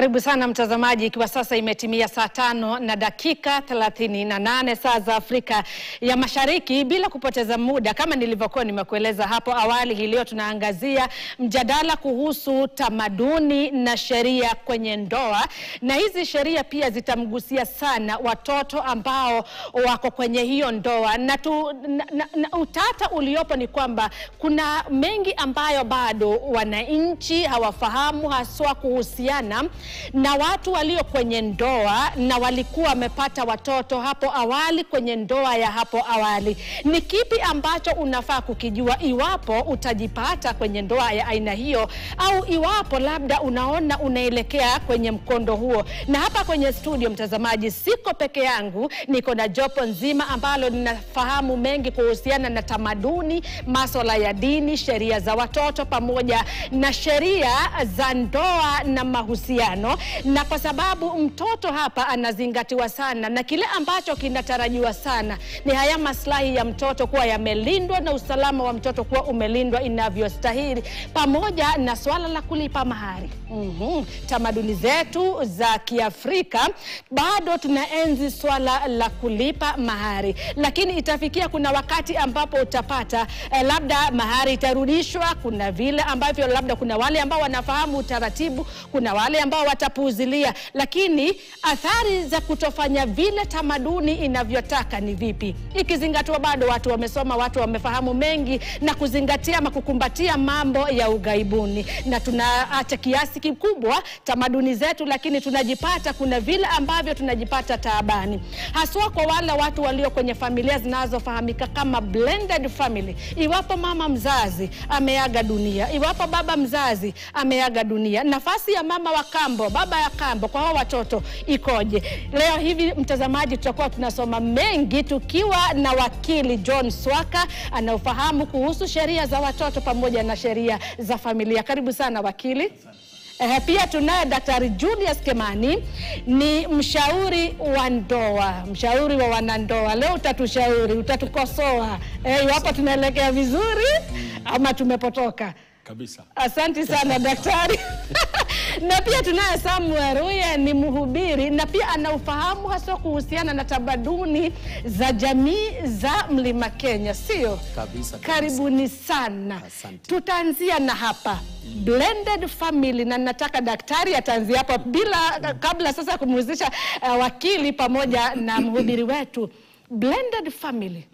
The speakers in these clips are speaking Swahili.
Karibu sana mtazamaji, ikiwa sasa imetimia saa 5 na dakika 38 saa za Afrika ya Mashariki. Bila kupoteza muda, kama nilivyokuwa nimekueleza hapo awali, hii leo tunaangazia mjadala kuhusu tamaduni na sheria kwenye ndoa, na hizi sheria pia zitamgusia sana watoto ambao wako kwenye hiyo ndoa. Na utata uliopo ni kwamba kuna mengi ambayo bado wananchi hawafahamu, haswa kuhusiana na watu walio kwenye ndoa na walikuwa wamepata watoto hapo awali kwenye ndoa ya hapo awali. Ni kipi ambacho unafaa kukijua iwapo utajipata kwenye ndoa ya aina hiyo, au iwapo labda unaona unaelekea kwenye mkondo huo? Na hapa kwenye studio mtazamaji, siko peke yangu, niko na jopo nzima ambalo linafahamu mengi kuhusiana na tamaduni, masuala ya dini, sheria za watoto pamoja na sheria za ndoa na mahusiano. Na kwa sababu mtoto hapa anazingatiwa sana, na kile ambacho kinatarajiwa sana ni haya maslahi ya mtoto kuwa yamelindwa na usalama wa mtoto kuwa umelindwa inavyostahili, pamoja na swala la kulipa mahari. Tamaduni zetu za Kiafrika bado tunaenzi swala la kulipa mahari, lakini itafikia kuna wakati ambapo utapata labda mahari itarudishwa. Kuna vile ambavyo labda kuna wale ambao wanafahamu utaratibu, kuna wale ambao watapuuzilia, lakini athari za kutofanya vile tamaduni inavyotaka ni vipi? Ikizingatiwa bado watu wamesoma, watu wamefahamu mengi na kuzingatia ama kukumbatia mambo ya ugaibuni, na tunaacha kiasi kikubwa tamaduni zetu, lakini tunajipata kuna vile ambavyo tunajipata taabani, haswa kwa wale watu walio kwenye familia zinazofahamika kama blended family. Iwapo mama mzazi ameaga dunia, iwapo baba mzazi ameaga dunia, nafasi ya mama wa kambo, baba ya kambo kwa hao watoto ikoje? Leo hivi mtazamaji, tutakuwa tunasoma mengi tukiwa na wakili John Swaka anaofahamu kuhusu sheria za watoto pamoja na sheria za familia. Karibu sana wakili. Pia tunaye Daktari Julius Kemani, ni mshauri wa ndoa, mshauri wa wanandoa. Leo utatushauri, utatukosoa iwapo tunaelekea vizuri ama tumepotoka kabisa. Asante sana daktari. Na pia tunaye Samuel, huyu ni mhubiri na pia anaufahamu hasa kuhusiana na tamaduni za jamii za Mlima Kenya, sio? Kabisa. Karibuni sana. Asante. Tutaanzia na hapa blended family, na nataka daktari ataanzia hapa kabla sasa kumhusisha wakili pamoja na mhubiri wetu. Blended family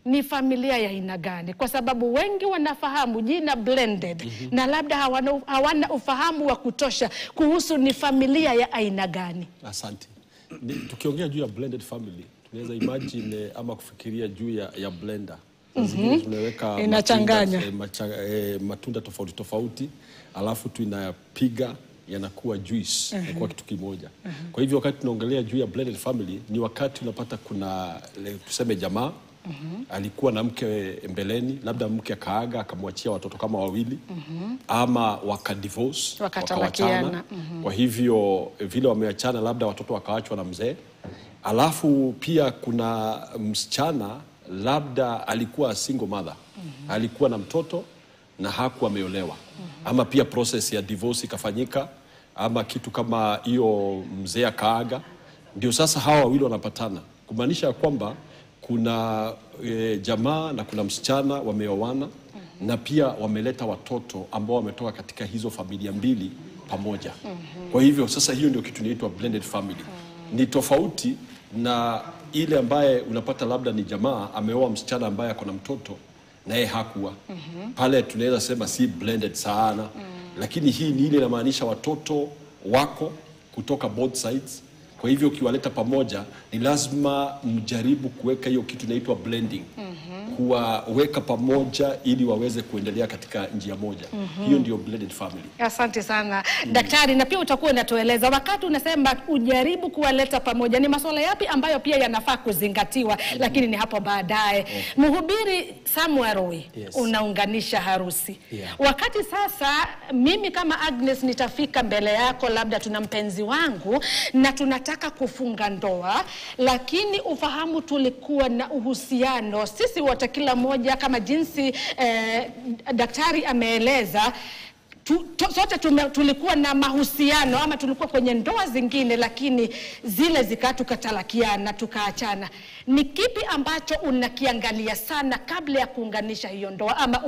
ni familia ya aina gani? Kwa sababu wengi wanafahamu jina blended na labda hawana ufahamu wa kutosha kuhusu ni familia ya aina gani. Asante. Tukiongea juu ya blended family, tunaweza imagine ama kufikiria juu ya blender. Zingine tunaweka inachanganya matunda tofauti tofauti, alafu tunayapiga yanakuwa juice, kwa kitu kimoja. Kwa hivyo wakati tunaongelea juu ya blended family, ni wakati unapata kuna tuseme jamaa alikuwa na mke mbeleni, labda mke akaaga akamwachia watoto kama wawili, ama wakadivorce, wakawachana. Kwa hivyo vile wameachana, labda watoto wakaachwa na mzee. Alafu pia kuna msichana labda alikuwa single mother, alikuwa na mtoto na hakuwa ameolewa, ama pia process ya divorce ikafanyika, ama kitu kama hiyo, mzee akaaga. Ndio sasa hawa wawili wanapatana, kumaanisha kwamba kuna jamaa na kuna msichana wameoana, na pia wameleta watoto ambao wametoka katika hizo familia mbili pamoja. Kwa hivyo sasa hiyo ndio kitu inaitwa blended family. Ni tofauti na ile ambaye unapata labda ni jamaa ameoa msichana ambaye ako na mtoto na yeye hakuwa. Pale tunaweza sema si blended sana. Lakini hii ni ile inamaanisha watoto wako kutoka both sides. Kwa hivyo ukiwaleta pamoja, ni lazima mjaribu kuweka hiyo kitu inaitwa blending. Kuwaweka pamoja ili waweze kuendelea katika njia moja. Hiyo ndio blended family. Asante sana daktari. Na pia utakuwa unatueleza wakati unasema ujaribu kuwaleta pamoja, ni masuala yapi ambayo pia yanafaa kuzingatiwa, lakini ni hapo baadaye. Mhubiri Samuel, unaunganisha harusi. Wakati sasa mimi kama Agnes nitafika mbele yako, labda tuna mpenzi wangu na tunataka kufunga ndoa, lakini ufahamu tulikuwa na uhusiano sisi wote, kila moja kama jinsi daktari ameeleza, sote tulikuwa na mahusiano ama tulikuwa kwenye ndoa zingine, lakini zile tukatalakiana, tukaachana. Ni kipi ambacho unakiangalia sana kabla ya kuunganisha hiyo ndoa, ama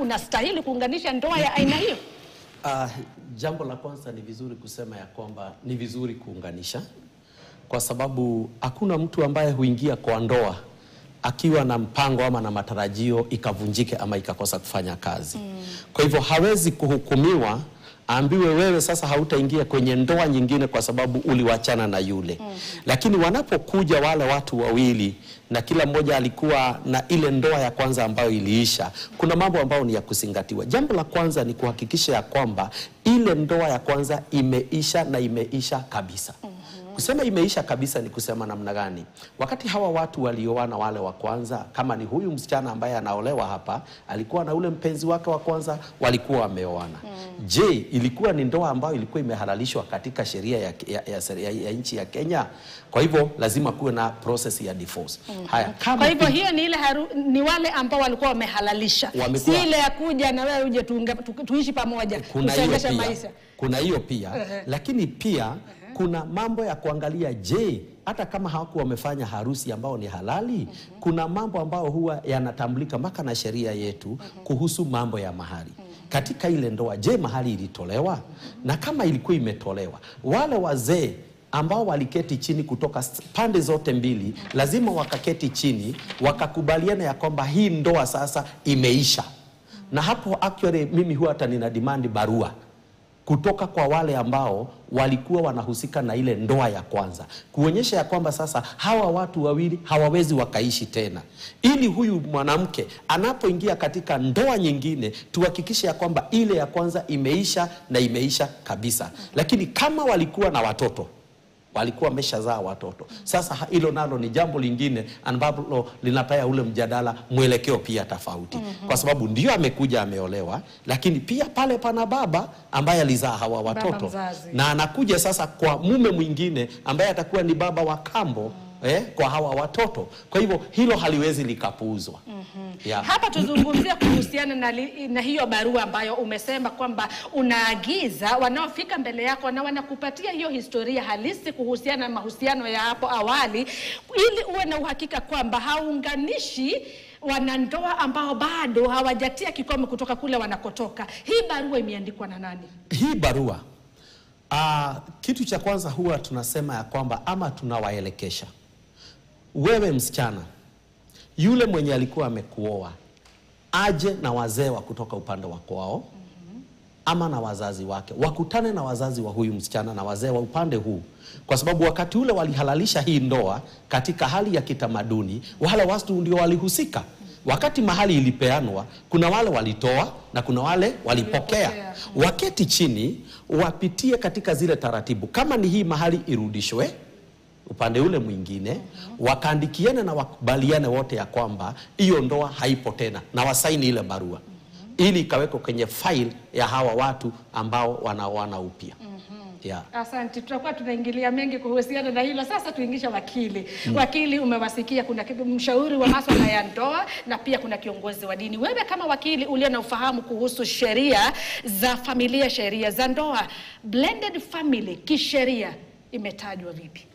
unastahili kuunganisha ndoa ya aina hiyo? Jambo la kwanza ni vizuri kusema ya kwamba ni vizuri kuunganisha, kwa sababu hakuna mtu ambaye huingia kwa ndoa akiwa na mpango ama na matarajio ikavunjike ama ikakosa kufanya kazi. Kwa hivyo hawezi kuhukumiwa ambiwe wewe sasa hautaingia kwenye ndoa nyingine kwa sababu uliwachana na yule. Lakini wanapokuja wale watu wawili na kila mmoja alikuwa na ile ndoa ya kwanza ambayo iliisha, kuna mambo ambayo ni ya kuzingatiwa. Jambo la kwanza ni kuhakikisha ya kwamba ile ndoa ya kwanza imeisha na imeisha kabisa. Kusema imeisha kabisa ni kusema namna gani? Wakati hawa watu walioana wale wa kwanza, kama ni huyu msichana ambaye anaolewa hapa, alikuwa na ule mpenzi wake wa kwanza, walikuwa wameoana. Je, ilikuwa ni ndoa ambayo ilikuwa imehalalishwa katika sheria ya nchi ya Kenya? Kwa hivyo lazima kuwe na process ya divorce. Haya, kama kwa hivyo hiyo ni ile ni wale ambao walikuwa wamehalalisha. Si ile ya kuja na wewe uje tuishi pamoja, kusongesha maisha. Kuna hiyo pia, lakini pia kuna mambo ya kuangalia. Je, hata kama hawakuwa wamefanya harusi ambao ni halali, kuna mambo ambao huwa yanatambulika mpaka na sheria yetu kuhusu mambo ya mahari. Katika ile ndoa, je, mahari ilitolewa? Na kama ilikuwa imetolewa, wale wazee ambao waliketi chini kutoka pande zote mbili, lazima wakaketi chini wakakubaliana ya kwamba hii ndoa sasa imeisha. Na hapo actually mimi huwa hata nina demand barua kutoka kwa wale ambao walikuwa wanahusika na ile ndoa ya kwanza, kuonyesha ya kwamba sasa hawa watu wawili hawawezi wakaishi tena, ili huyu mwanamke anapoingia katika ndoa nyingine tuhakikishe ya kwamba ile ya kwanza imeisha na imeisha kabisa. Lakini kama walikuwa na watoto, walikuwa wameshazaa watoto, sasa hilo nalo ni jambo lingine ambalo linapea ule mjadala mwelekeo pia tofauti. Kwa sababu ndio amekuja ameolewa, lakini pia pale pana baba ambaye alizaa hawa watoto, na anakuja sasa kwa mume mwingine ambaye atakuwa ni baba wa kambo kwa hawa watoto. Kwa hivyo hilo haliwezi likapuuzwa. Hapa tuzungumzia kuhusiana na hiyo barua ambayo umesema kwamba unaagiza wanaofika mbele yako na wanakupatia hiyo historia halisi kuhusiana na mahusiano ya hapo awali, ili uwe na uhakika kwamba haunganishi wanandoa ambao bado hawajatia kikomo kutoka kule wanakotoka. Hii barua imeandikwa na nani? Hii barua, kitu cha kwanza huwa tunasema ya kwamba ama tunawaelekesha wewe msichana, yule mwenye alikuwa amekuoa aje na wazee wa kutoka upande wako wao, ama na wazazi wake, wakutane na wazazi wa huyu msichana na wazee wa upande huu. Kwa sababu wakati ule walihalalisha hii ndoa katika hali ya kitamaduni, wale watu ndio walihusika. Wakati mahali ilipeanwa, kuna wale walitoa na kuna wale walipokea. Waketi chini, wapitie katika zile taratibu. Kama ni hii mahali irudishwe upande ule mwingine, wakaandikiane na wakubaliane wote ya kwamba hiyo ndoa haipo tena, na wasaini ile barua ili ikaweko kwenye file ya hawa watu ambao wanaoana upya. Asante, tutakuwa tunaingilia mengi kuhusiana na hilo. Sasa tuingisha wakili. Wakili, umewasikia kuna mshauri wa masuala ya ndoa na pia kuna kiongozi wa dini. Wewe kama wakili ulio na ufahamu kuhusu sheria za familia, sheria za ndoa, blended family kisheria imetajwa vipi?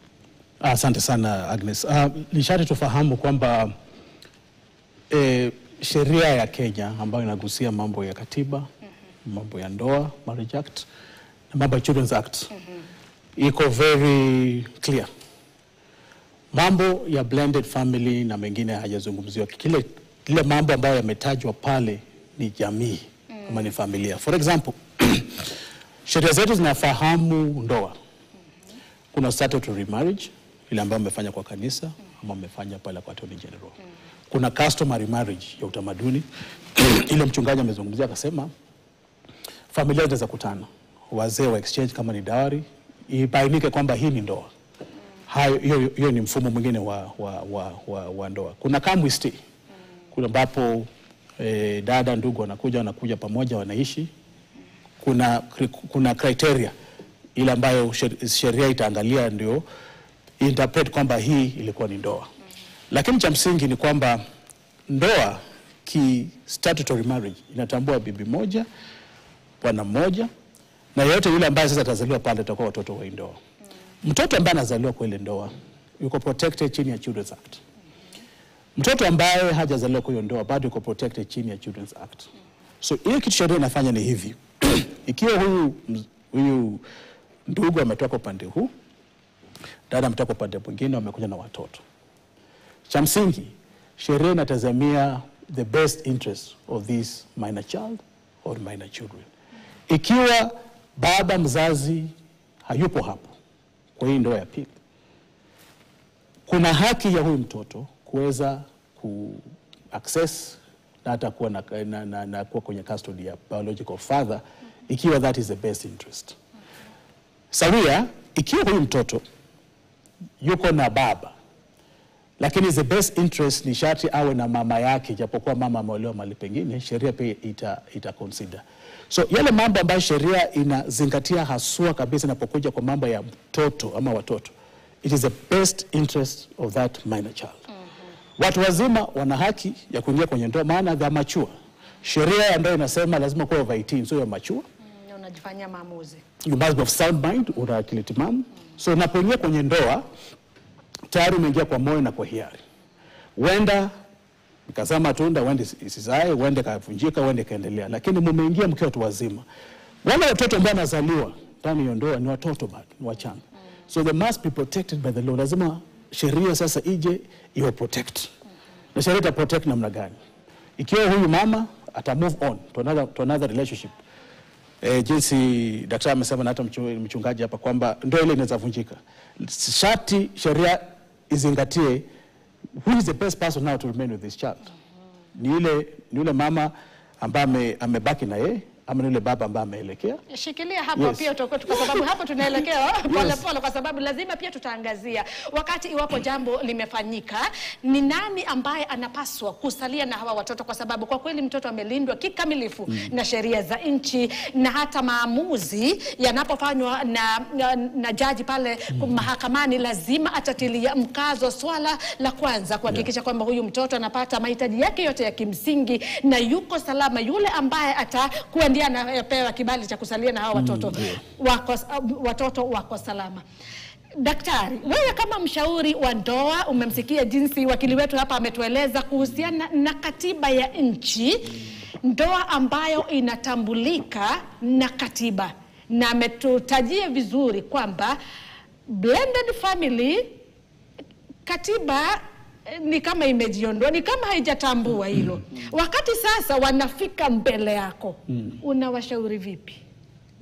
Asante sana Agnes. Ni sharti tufahamu kwamba sheria ya Kenya ambayo inagusia mambo ya katiba, mambo ya ndoa, Marriage Act, na mambo ya Children's Act, iko very clear. Mambo ya blended family na mengine hajazungumziwa. Kile mambo ambayo yametajwa pale ni jamii ama ni familia. For example, sheria zetu zinafahamu ndoa. Kuna statutory marriage, ile ambayo amefanya kwa kanisa ama amefanya pale kwa Attorney General. Kuna customary marriage ya utamaduni, ile mchungaji amezungumzia akasema familia zinaweza kutana, wazee wa exchange kama ni dowry, ibainike kwamba hii ni ndoa. Hiyo ni mfumo mwingine wa ndoa. Kuna kamwisti, kuna ambapo dada ndugu wanakuja pamoja wanaishi. Kuna criteria ile ambayo sheria itaangalia ndio interpret kwamba hii ilikuwa ni ndoa. Lakini cha msingi ni kwamba ndoa ki statutory marriage inatambua bibi moja, bwana mmoja, na yeyote yule ambaye sasa atazaliwa pale atakuwa watoto wa ndoa. Mtoto ambaye anazaliwa kwa ile ndoa yuko protected chini ya Children's Act. Mtoto ambaye hajazaliwa kwa hiyo ndoa bado yuko protected chini ya Children's Act. So ile kitu sheria inafanya ni hivi. Ikiwa huyu ndugu ametoka upande huu, dada ametoka upande mwingine, wamekuja na watoto, cha msingi sheria inatazamia the best interest of this minor child or minor children. Ikiwa baba mzazi hayupo hapo kwa hii ndoa ya pili, kuna haki ya huyu mtoto kuweza access na hata kuwa na kuwa kwenye custody ya biological father, ikiwa that is the best interest. Sawia, ikiwa huyu mtoto yuko na baba, lakini the best interest ni sharti awe na mama yake, japokuwa mama ameolewa mahali pengine, sheria pia ita consider. So yale mambo ambayo sheria inazingatia haswa kabisa inapokuja kwa mambo ya mtoto ama watoto, it is the best interest of that minor child. Watu wazima wana haki ya kuingia kwenye ndoa, maana they are mature. Sheria ya ndoa inasema lazima kuwa over 18, so you are mature. Unajifanyia maamuzi. You must be of sound mind, una akili timamu. So unapoingia kwenye ndoa, tayari umeingia kwa moyo na kwa hiari. Wenda ikazaa matunda, wende isizae, wende kavunjika, wende kaendelea. Lakini mumeingia mkiwa watu wazima. Wale watoto ambao wanazaliwa ndani ya ndoa ni watoto bado, ni wachanga. So they must be protected by the law. Lazima sheria sasa ije iwe protect. Na sheria ita protect namna gani? Ikiwa huyu mama ata move on to another relationship, jinsi daktari amesema na hata mchungaji hapa kwamba ndoa ile inaweza vunjika, sharti sheria izingatie who is the best person now to remain with this child. Ni yule mama ambaye amebaki na yeye, ama yule baba ambaye ameelekea. Shikilia hapo pia utakuwa, kwa sababu hapo tunaelekea pole pole, kwa sababu lazima pia tutaangazia wakati iwapo jambo limefanyika, ni nani ambaye anapaswa kusalia na hawa watoto, kwa sababu kwa kweli mtoto amelindwa kikamilifu na sheria za nchi, na hata maamuzi yanapofanywa na jaji pale mahakamani lazima atatilia mkazo swala la kwanza kuhakikisha kwamba huyu mtoto anapata mahitaji yake yote ya kimsingi na yuko salama. Yule ambaye atakuwa ndiye anapewa kibali cha kusalia na hawa watoto watoto wako salama. Daktari, wewe kama mshauri wa ndoa, umemsikia jinsi wakili wetu hapa ametueleza kuhusiana na katiba ya nchi, ndoa ambayo inatambulika na katiba, na ametutajia vizuri kwamba blended family, katiba ni kama imejiondoa, ni kama haijatambua hilo. Wakati sasa wanafika mbele yako, unawashauri vipi?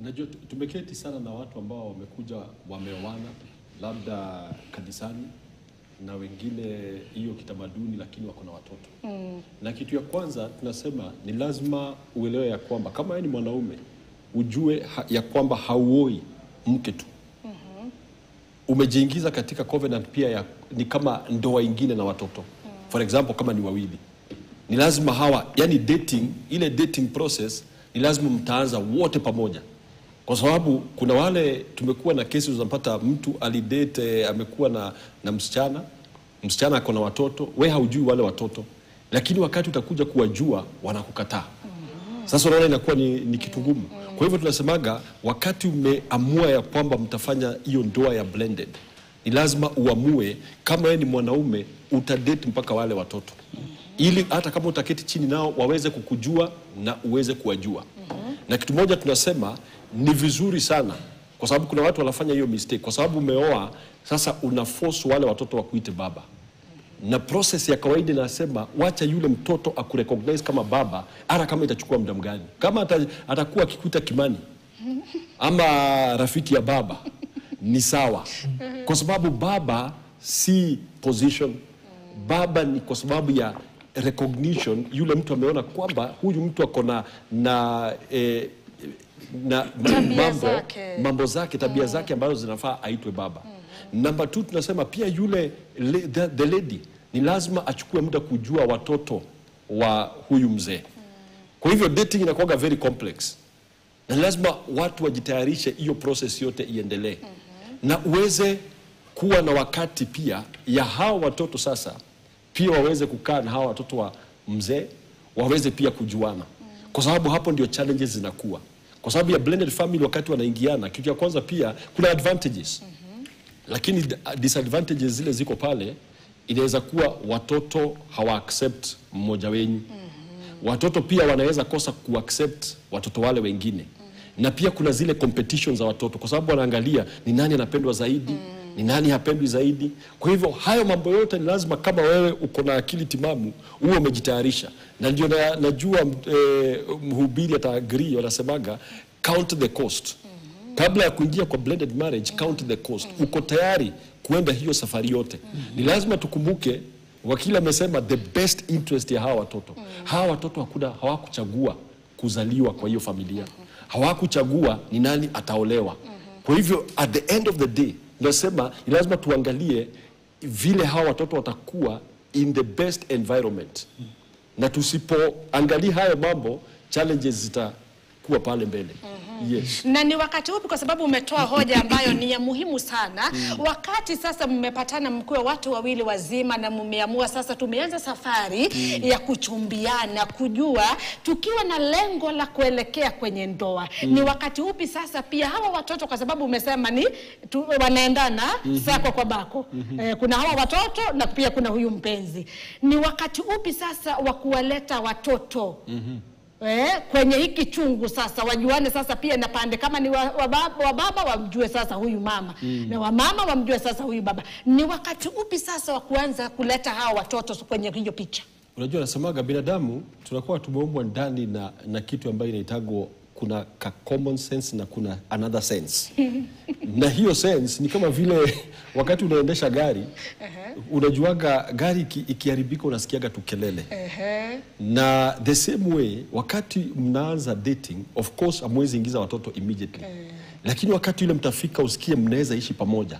Najua tumeketi sana na watu ambao wamekuja wameoana labda kanisani, na wengine hiyo kitamaduni, lakini wako na watoto. Na kitu ya kwanza tunasema ni lazima uelewe ya kwamba kama wewe ni mwanaume, ujue ya kwamba hauoi mke tu. Umejiingiza katika covenant pia ni kama ndoa ingine na watoto. For example, kama ni wawili, ni lazima hawa, yani ile dating process ni lazima mtaanza wote pamoja. Kwa sababu kuna wale tumekuwa na kesi unampata mtu alidate, amekuwa na msichana ako na watoto, wewe haujui wale watoto, lakini wakati utakuja kuwajua wanakukataa. Sasa unaona inakuwa ni kitu ngumu. Kwa hivyo tunasemaga wakati umeamua ya kwamba mtafanya hiyo ndoa ya blended, ni lazima uamue kama wewe ni mwanaume utadate mpaka wale watoto. Ili hata kama utaketi chini nao waweze kukujua na uweze kuwajua. Na kitu moja tunasema ni vizuri sana, kwa sababu kuna watu wanafanya hiyo mistake, kwa sababu umeoa sasa unaforce wale watoto wakuite baba. Na process ya kawaida nasema wacha yule mtoto akurecognize kama baba, hata kama itachukua muda mgani. Kama atakuwa akikuita Kimani ama rafiki ya baba ni sawa, kwa sababu baba si position. Baba ni kwa sababu ya recognition. Yule mtu ameona kwamba huyu mtu ako na mambo zake, tabia zake ambazo zinafaa aitwe baba. Number 2 tunasema pia yule the lady ni lazima achukue muda kujua watoto wa huyu mzee. Kwa hivyo dating inakuwa very complex, na lazima watu wajitayarishe hiyo process yote iendelee. Na uweze kuwa na wakati pia ya hao watoto sasa pia waweze kukaa na hao watoto wa mzee, waweze pia kujuana. Kwa sababu hapo ndio challenges zinakuwa. Kwa sababu ya blended family wakati wanaingiana, kitu ya kwanza pia kuna advantages. Lakini disadvantages zile ziko pale, inaweza kuwa watoto hawa accept mmoja wenyu. Watoto pia wanaweza kosa kuaccept watoto wale wengine. Na pia kuna zile competitions za watoto, kwa sababu wanaangalia ni nani anapendwa zaidi, ni nani hapendwi zaidi. Kwa hivyo hayo mambo yote ni lazima, kama wewe uko na akili timamu, uwe umejitayarisha. Na ndio najua mhubiri ataagree, wanasemaga count the cost. Kabla ya kuingia kwa blended marriage, count the cost. Uko tayari kuenda hiyo safari yote? Ni lazima tukumbuke, wakili amesema the best interest ya hawa watoto. Hawa watoto hawakuchagua kuzaliwa kwa hiyo familia. Hawakuchagua ni nani ataolewa. Kwa hivyo at the end of the day, nasema ni lazima tuangalie vile hawa watoto watakuwa in the best environment. Na tusipoangalia hayo mambo, challenges zitakuwa pale mbele. Yes. Na ni wakati upi, kwa sababu umetoa hoja ambayo ni ya muhimu sana. Wakati sasa mmepatana mkiwa watu wawili wazima na mmeamua sasa tumeanza safari ya kuchumbiana, kujua tukiwa na lengo la kuelekea kwenye ndoa. Ni wakati upi sasa pia hawa watoto, kwa sababu umesema ni wanaendana sako kwa bako. Kuna hawa watoto na pia kuna huyu mpenzi. Ni wakati upi sasa wa kuwaleta watoto kwenye hiki chungu sasa, wajuane sasa pia na pande, kama ni wa baba wamjue sasa huyu mama, na wa mama wamjue sasa huyu baba. Ni wakati upi sasa wa kuanza kuleta hawa watoto kwenye hiyo picha? Unajua, nasemaga binadamu tunakuwa tumeumbwa ndani na kitu ambayo inaitagwa, kuna ka common sense na kuna another sense. Na hiyo sense ni kama vile wakati unaendesha gari, unajuaga gari ikiharibika unasikiaga tu kelele. Na the same way, wakati mnaanza dating, of course hamwezi ingiza watoto immediately. Lakini wakati ile mtafika usikie mnaweza ishi pamoja,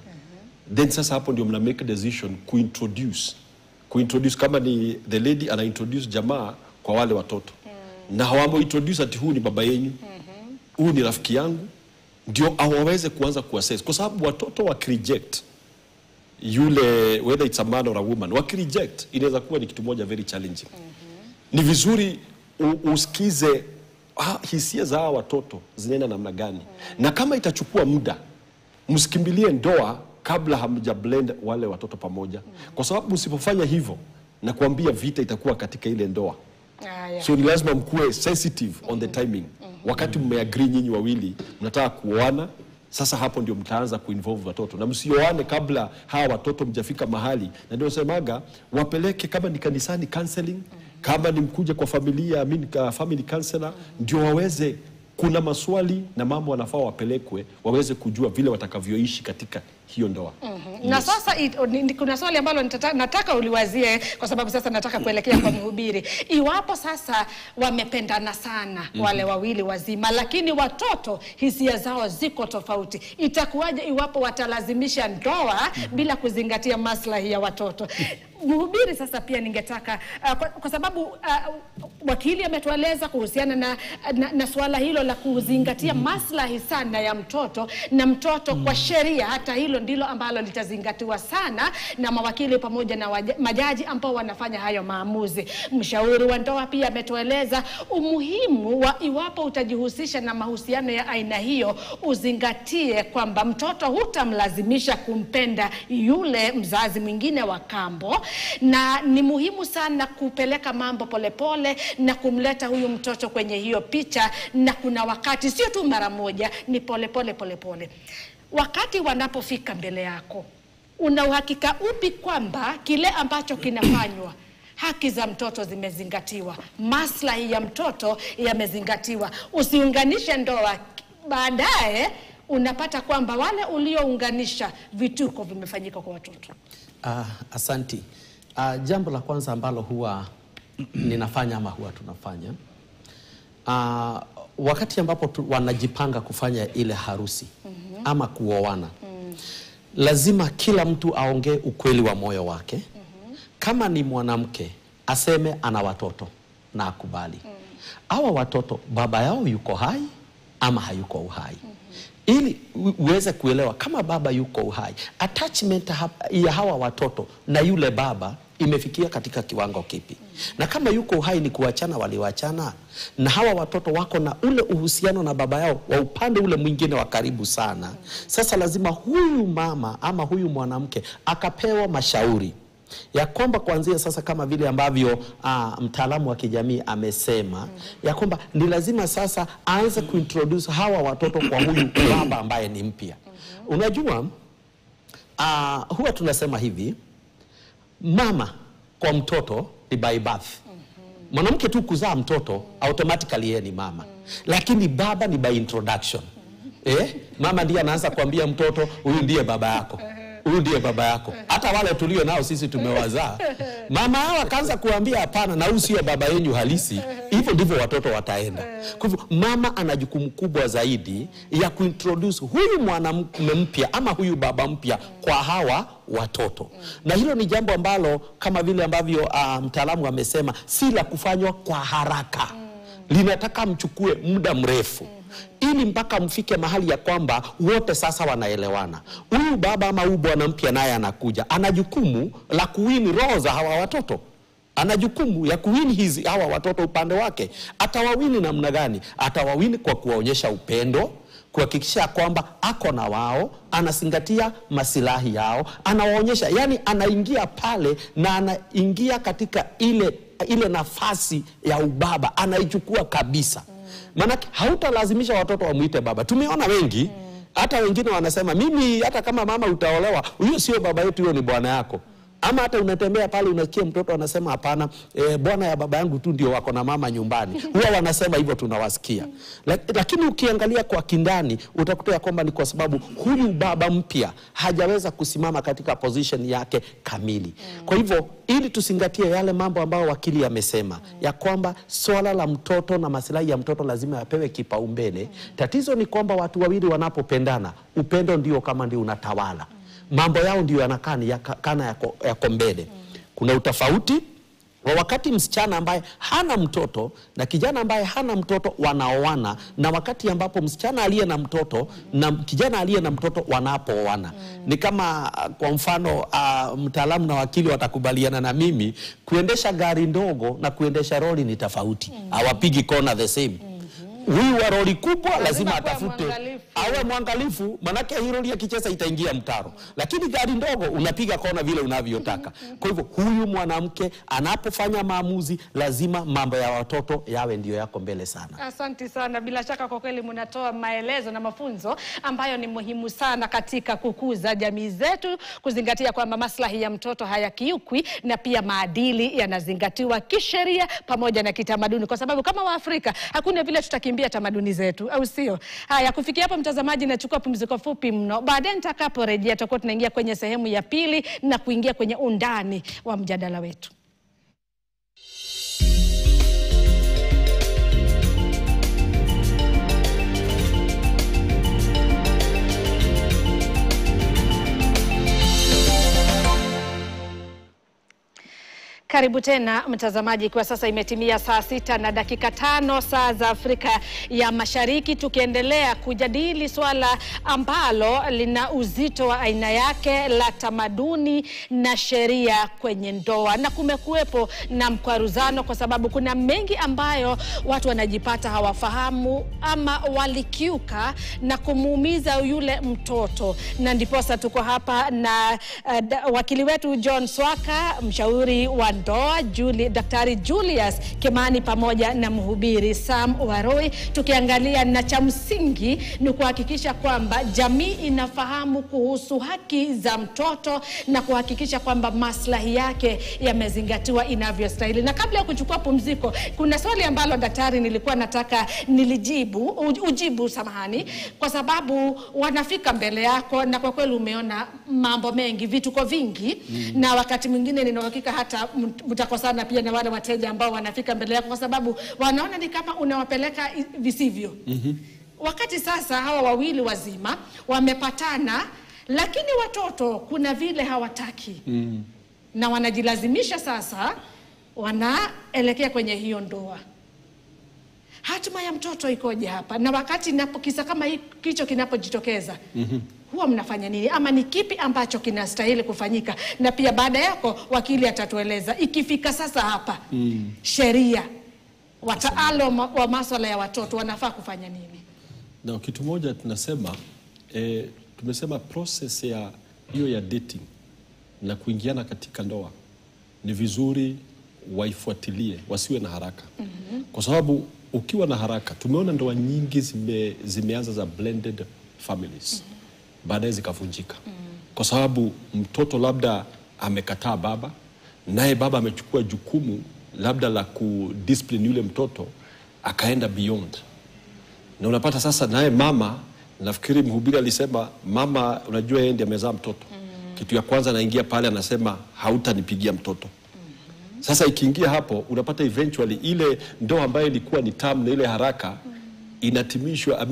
then sasa hapo ndio mna make decision kuintroduce kama ni the lady ana introduce jamaa kwa wale watoto. Na hawamo introduce ati huu ni baba yenu, huu ni rafiki yangu, ndio awaweze kuanza kuassess. Kwa sababu watoto wakireject yule, whether it's a man or a woman, wakireject inaweza kuwa ni kitu moja very challenging. Ni vizuri usikize hisia za watoto zinaenda namna gani. Na kama itachukua muda, msikimbilie ndoa kabla hamja blend wale watoto pamoja. Kwa sababu usipofanya hivyo, na kuambia vita itakuwa katika ile ndoa. So ni lazima mkuwe sensitive on the timing. Wakati mmeagree nyinyi wawili mnataka kuoana, sasa hapo ndio mtaanza kuinvolve watoto. Na msioane kabla hawa watoto mjafika mahali. Na ndio semaga wapeleke, kama ni kanisani counseling, kama ni mkuja kwa familia, family counselor, ndio waweze, kuna maswali na mambo wanafaa wapelekwe, waweze kujua vile watakavyoishi katika hiyo ndoa. Na sasa kuna swali ambalo nataka uliwazie, kwa sababu sasa nataka kuelekea kwa mhubiri. Iwapo sasa wamependana sana wale wawili wazima, lakini watoto hisia zao ziko tofauti, itakuwaje iwapo watalazimisha ndoa bila kuzingatia maslahi ya watoto? Mhubiri, sasa pia ningetaka kwa sababu wakili ametueleza kuhusiana na swala hilo la kuzingatia maslahi sana ya mtoto, na mtoto kwa sheria, hata hilo ndilo ambalo litazingatiwa sana na mawakili pamoja na majaji ambao wanafanya hayo maamuzi. Mshauri wa ndoa pia ametueleza umuhimu wa, iwapo utajihusisha na mahusiano ya aina hiyo, uzingatie kwamba mtoto hutamlazimisha kumpenda yule mzazi mwingine wa kambo, na ni muhimu sana kupeleka mambo polepole na kumleta huyu mtoto kwenye hiyo picha. Na kuna wakati sio tu mara moja, ni polepole. Wakati wanapofika mbele yako, una uhakika upi kwamba kile ambacho kinafanywa, haki za mtoto zimezingatiwa, maslahi ya mtoto yamezingatiwa? Usiunganishe ndoa, baadaye unapata kwamba wale uliounganisha vituko vimefanyika kwa watoto. Asanti. Jambo la kwanza ambalo huwa ninafanya ama huwa tunafanya, wakati ambapo wanajipanga kufanya ile harusi ama kuoana, lazima kila mtu aongee ukweli wa moyo wake. Kama ni mwanamke, aseme ana watoto na akubali. Hawa watoto baba yao yuko hai ama hayuko uhai. ili uweze kuelewa kama baba yuko uhai, attachment ya hawa watoto na yule baba imefikia katika kiwango kipi. Na kama yuko uhai ni kuachana waliwachana, na hawa watoto wako na ule uhusiano na baba yao wa upande ule mwingine wa karibu sana. Sasa lazima huyu mama ama huyu mwanamke akapewa mashauri ya kwamba kuanzia sasa, kama vile ambavyo mtaalamu wa kijamii amesema, ya kwamba ni lazima sasa aanze kuintroduce hawa watoto kwa huyu baba ambaye ni mpya. Unajua, huwa tunasema hivi, mama kwa mtoto ni by birth. Mwanamke tu kuzaa mtoto automatically yeye ni mama. Lakini baba ni by introduction. Mama ndiye anaanza kuambia mtoto, huyu ndiye baba yako. Huyu ndiye baba yako. Hata wale tulio nao sisi tumewazaa, mama hao akaanza kuambia hapana, na huyu sio baba yenu halisi. Hivyo ndivyo watoto wataenda. Kwa hivyo mama ana jukumu kubwa zaidi ya kuintroduce huyu mwanamume mpya ama huyu baba mpya kwa hawa watoto. Na hilo ni jambo ambalo kama vile ambavyo mtaalamu amesema, si la kufanywa kwa haraka. Linataka mchukue muda mrefu ili mpaka mfike mahali ya kwamba wote sasa wanaelewana. Huyu baba ama huyu bwana mpya naye anakuja, ana jukumu la kuwini roho za hawa watoto. Ana jukumu ya kuwini hawa watoto upande wake. Atawawini namna gani? Atawawini kwa kuwaonyesha upendo, kuhakikisha kwamba ako na wao, anazingatia masilahi yao, anawaonyesha, yani anaingia pale na anaingia katika ile nafasi ya ubaba, anaichukua kabisa. Manake hautalazimisha watoto wamuite baba. Tumeona wengi, hata wengine wanasema, mimi hata kama mama utaolewa, huyo sio baba yetu, huyo ni bwana yako. Ama hata unatembea pale unasikia mtoto anasema hapana, bwana ya baba yangu tu ndio wako na mama nyumbani. Huwa wanasema hivyo, tunawasikia. Lakini ukiangalia kwa kindani utakuta kwamba ni kwa sababu huyu baba mpya hajaweza kusimama katika position yake kamili. Kwa hivyo ili tusingatie yale mambo ambayo wakili amesema, ya kwamba swala la mtoto na maslahi ya mtoto lazima yapewe kipaumbele. Tatizo ni kwamba watu wawili wanapopendana, upendo ndio kama ndio unatawala. Mambo yao ndio yanakana yako mbele. Kuna utofauti wa wakati msichana ambaye hana mtoto na kijana ambaye hana mtoto wanaoana, na wakati ambapo msichana aliye na mtoto na kijana aliye na mtoto wanapooana. Ni kama kwa mfano mtaalamu na wakili watakubaliana na mimi, kuendesha gari ndogo na kuendesha lori ni tofauti. Hawapigi kona the same. Huyu wa lori kubwa lazima atafute, awe mwangalifu, manake hii lori akicheza itaingia mtaro. Lakini gari ndogo unapiga kona vile unavyotaka. Kwa hivyo huyu mwanamke anapofanya maamuzi, lazima mambo ya watoto yawe ndio yako mbele sana. Asante sana. Bila shaka kwa kweli mnatoa maelezo na mafunzo ambayo ni muhimu sana katika kukuza jamii zetu, kuzingatia kwamba maslahi ya mtoto hayakiukwi na pia maadili yanazingatiwa kisheria pamoja na kitamaduni, kwa sababu kama Waafrika hakuna vile tutakimbia tamaduni zetu, au sio? Haya, kufikia hapo mtazamaji, nachukua pumziko fupi mno. Baadaye nitakaporejea tutakuwa tunaingia kwenye sehemu ya pili na kuingia kwenye undani wa mjadala wetu. Karibu tena mtazamaji, kwa sasa imetimia saa 6 na dakika 5 saa za Afrika ya Mashariki, tukiendelea kujadili swala ambalo lina uzito wa aina yake la tamaduni na sheria kwenye ndoa. Na kumekuwepo na mkwaruzano kwa sababu kuna mengi ambayo watu wanajipata hawafahamu ama walikiuka na kumuumiza yule mtoto. Na ndiposa tuko hapa na wakili wetu John Swaka, mshauri wa ndoa Daktari Julius Kimani, pamoja na mhubiri Sam Waroi, tukiangalia na cha msingi ni kuhakikisha kwamba jamii inafahamu kuhusu haki za mtoto na kuhakikisha kwamba maslahi yake yamezingatiwa inavyostahili. Na kabla ya kuchukua pumziko, kuna swali ambalo daktari nilikuwa nataka ujibu samahani, kwa sababu wanafika mbele yako na kwa kweli umeona mambo mengi, vituko vingi, na wakati mwingine nina hakika hata mtakosana pia na wale wateja ambao wanafika mbele yako kwa sababu wanaona ni kama unawapeleka visivyo. Wakati sasa hawa wawili wazima wamepatana, lakini watoto kuna vile hawataki. Na wanajilazimisha sasa, wanaelekea kwenye hiyo ndoa. hatima ya mtoto ikoje hapa, na wakati kisa kama hicho kinapojitokeza huwa mnafanya nini, ama ni kipi ambacho kinastahili kufanyika? Na pia baada yako wakili atatueleza ikifika sasa hapa sheria, wataalamu wa masuala ya watoto wanafaa kufanya nini. Na kitu moja tunasema tumesema process ya hiyo ya dating na kuingiana katika ndoa ni vizuri waifuatilie, wasiwe na haraka. Kwa sababu ukiwa na haraka, tumeona ndoa nyingi zimeanza za blended families, baadaye zikavunjika. Kwa sababu mtoto labda amekataa baba, naye baba amechukua jukumu labda la kudiscipline yule mtoto, akaenda beyond. Na unapata sasa naye mama, nafikiri mhubiri alisema mama, unajua yeye ndiye amezaa mtoto. Kitu ya kwanza anaingia pale anasema hautanipigia mtoto. Sasa ikiingia hapo unapata eventually ile ndoa ambayo ilikuwa ni tamu na ile haraka inatimishwa,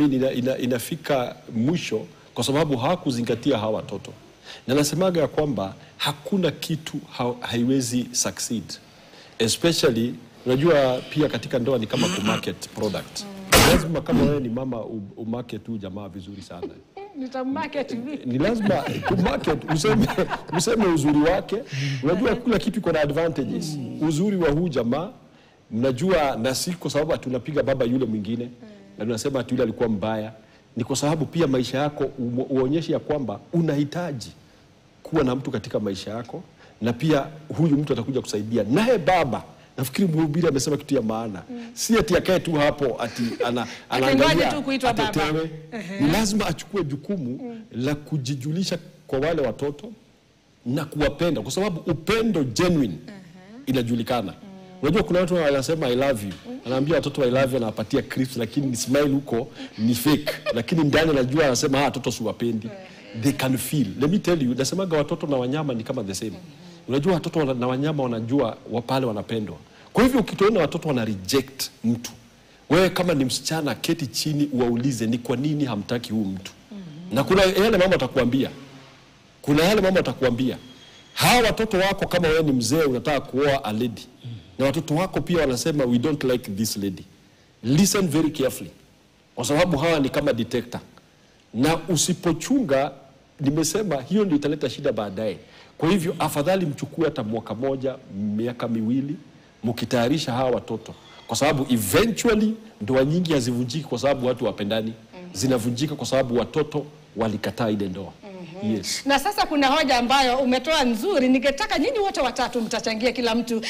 inafika mwisho kwa sababu hawakuzingatia hawa watoto. Na nasemaga ya kwamba hakuna kitu haiwezi succeed. Especially unajua pia katika ndoa ni kama kumarket product. Lazima kama wewe ni mama umarket tu jamaa vizuri sana. Nitamarket vipi? Ni lazima kumarket, useme uzuri wake. Unajua kila kitu iko na advantages. Uzuri wa huu jamaa mnajua, na si kwa sababu tunapiga baba yule mwingine na tunasema ati yule alikuwa mbaya. Ni kwa sababu pia maisha yako uonyeshe ya kwamba unahitaji kuwa na mtu katika maisha yako, na pia huyu mtu atakuja kusaidia. Naye baba, nafikiri mhubiri amesema kitu ya maana. Si ati akae tu hapo ati anaangalia tu kuitwa baba. Ni lazima achukue jukumu la kujijulisha kwa wale watoto na kuwapenda, kwa sababu upendo genuine inajulikana. Unajua kuna watu wanasema I love you. Anaambia watoto I love you, anawapatia crisps, lakini ni smile huko ni fake. Lakini ndani anajua anasema watoto siwapendi. They can feel. Let me tell you, nasemaga watoto na wanyama ni kama the same. Unajua watoto na wanyama wanajua wapale wanapendwa. Kwa hivyo ukitoona watoto wana reject mtu, wewe kama ni msichana keti chini uwaulize ni kwa nini hamtaki huu mtu. Na kuna yale mama atakwambia. Hawa watoto wako kama wewe ni mzee unataka kuoa a lady. Na watoto wako pia wanasema we don't like this lady. Listen very carefully. Kwa sababu hawa ni kama detector. Na usipochunga, nimesema hiyo ndio italeta shida baadaye. Kwa hivyo afadhali mchukue hata mwaka moja, miaka miwili mkitayarisha hawa watoto. Kwa sababu eventually ndoa nyingi hazivunjiki kwa sababu watu wapendani. Zinavunjika kwa sababu watoto walikataa ile ndoa. Yes. Na sasa kuna hoja ambayo umetoa nzuri, ningetaka nyinyi wote watatu mtachangia kila mtu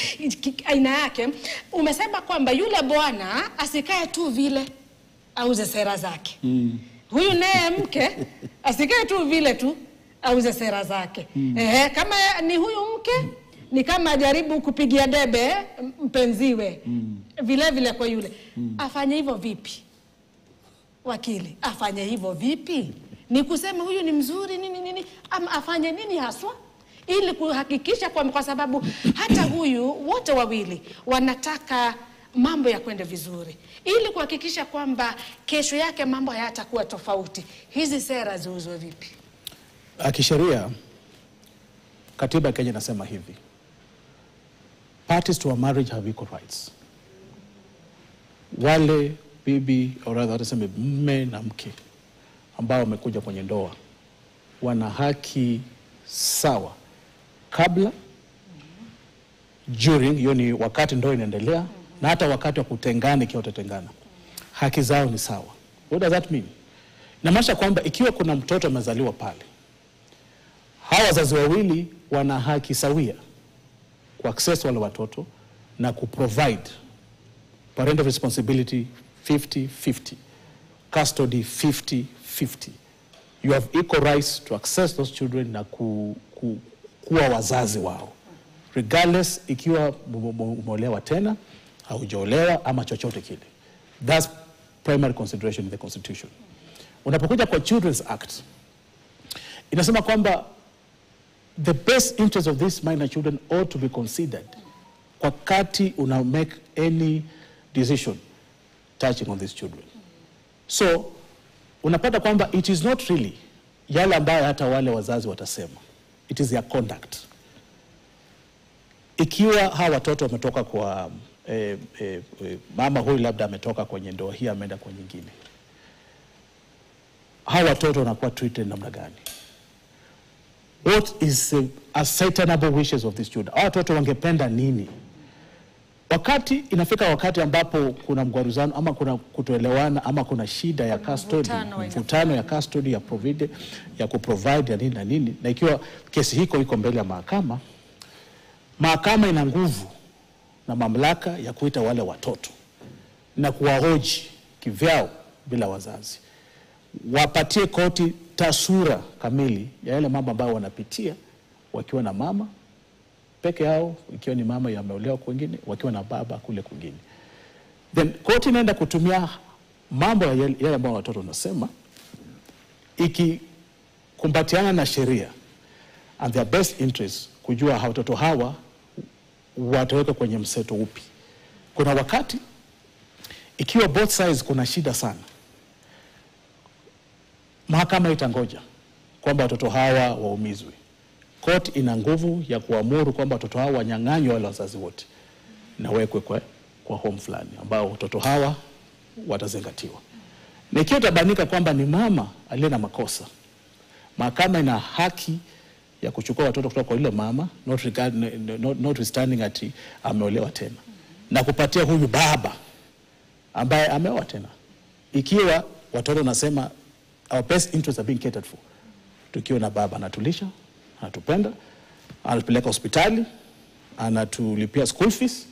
aina yake. Umesema kwamba yule bwana asikae tu vile auze sera zake. Huyu naye mke asikae tu vile tu auze sera zake. Kama ni huyu mke ni kama jaribu kupigia debe mpenziwe. Vile vile kwa yule. Afanye hivyo vipi? Wakili, afanye hivyo vipi? Ni kusema huyu ni mzuri nini ama afanye nini haswa ili kuhakikisha kwa sababu hata huyu wote wawili wanataka mambo ya kwenda vizuri, ili kuhakikisha kwamba kesho yake mambo hayatakuwa tofauti. Hizi sera ziuzwe vipi? Kisheria katiba ya Kenya inasema hivi: parties to a marriage have equal rights. Wale bibi au rather tuseme mume na mke ambao wamekuja kwenye ndoa wana haki sawa kabla, during, hiyo ni wakati ndoa inaendelea, na hata wakati wa kutengana ikiwa utatengana. Haki zao ni sawa. What does that mean? Inamaanisha kwamba ikiwa kuna mtoto amezaliwa pale, hawa wazazi wawili wana haki sawia ku access wale watoto na ku provide parental responsibility 50-50, custody 50-50. You have equal rights to access those children na kuwa wazazi wao, regardless ikiwa umeolewa tena au hujaolewa ama chochote kile. That's primary consideration in the Constitution. Unapokuja kwa Children's Act, inasema kwamba the best interest of these minor children ought to be considered wakati una make any decision touching on these children. So unapata kwamba it is not really yale ambayo hata wale wazazi watasema, it is their conduct. Ikiwa hawa watoto wametoka kwa mama huyu labda ametoka kwenye ndoa hii ameenda kwa nyingine, hawa watoto wanakuwa treated namna gani? What is acceptable wishes of these children? Hawa watoto wangependa nini? Wakati inafika wakati ambapo kuna mgwaruzano ama kuna kutoelewana ama kuna shida ya custody, mvutano ya custody ya kuprovide ya nini na nini, na ikiwa kesi hiko iko mbele ya mahakama, mahakama ina nguvu na mamlaka ya kuita wale watoto na kuwahoji kivyao bila wazazi, wapatie koti taswira kamili ya yale mambo ambayo wanapitia wakiwa na mama peke yao, ikiwa ni mama yameolewa kwingine, wakiwa na baba kule kwingine. Then koti inaenda kutumia mambo ya yale ambayo watoto wanasema, ikikumbatiana na sheria and their best interest, kujua watoto hawa wataweka kwenye mseto upi. Kuna wakati ikiwa both sides kuna shida sana, mahakama itangoja kwamba watoto hawa waumizwe. Court ina nguvu ya kuamuru kwamba watoto hawa wanyang'anywe wale wazazi wote na wekwe kwa home fulani ambao watoto hawa watazingatiwa. Na ikiwa itabanika kwamba ni mama aliye na makosa, mahakama ina haki ya kuchukua watoto kutoka kwa yule mama, notwithstanding ati ameolewa tena, na kupatia huyu baba ambaye ameoa tena, ikiwa watoto nasema our best interests are being catered for. Tukiwa na baba anatulisha, anatupenda, anatupeleka hospitali, anatulipia school fees,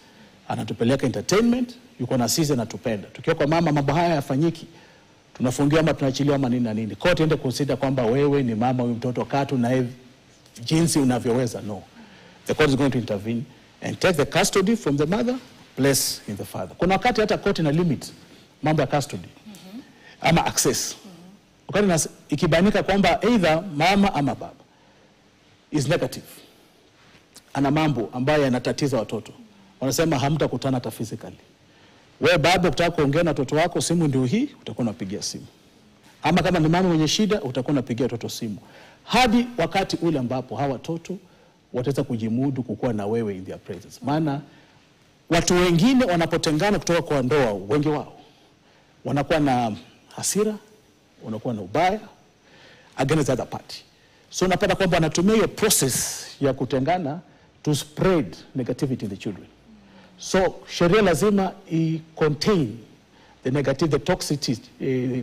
anatupeleka entertainment, yuko na sisi anatupenda. Tukiwa kwa mama mambo haya yafanyiki, tunafungiwa ama tunaachiliwa ama nini na nini. Court ende consider kwamba wewe ni mama huyu mtoto katu na jinsi unavyoweza. No. The court is going to intervene and take the custody from the mother, place in the father. Kuna wakati hata court ina limit mambo ya custody ama access. Wakati ikibanika kwamba either mama ama baba is negative, ana mambo ambayo yanatatiza watoto, wanasema hamtakutana hata physically. Wewe baba ukitaka kuongea na watoto wako, simu ndio hii, utakuwa unapigia simu. Ama kama ni mama mwenye shida, utakuwa unapigia watoto simu. Hadi wakati ule ambapo hawa watoto wataweza kujimudu kukuwa na wewe in their presence. Maana watu wengine wanapotengana kutoka kwa ndoa, wengi wao wanakuwa na hasira, wanakuwa na ubaya against the other party. So unapata kwamba wanatumia hiyo process ya kutengana to spread negativity in the children. So sheria lazima contain the negative, the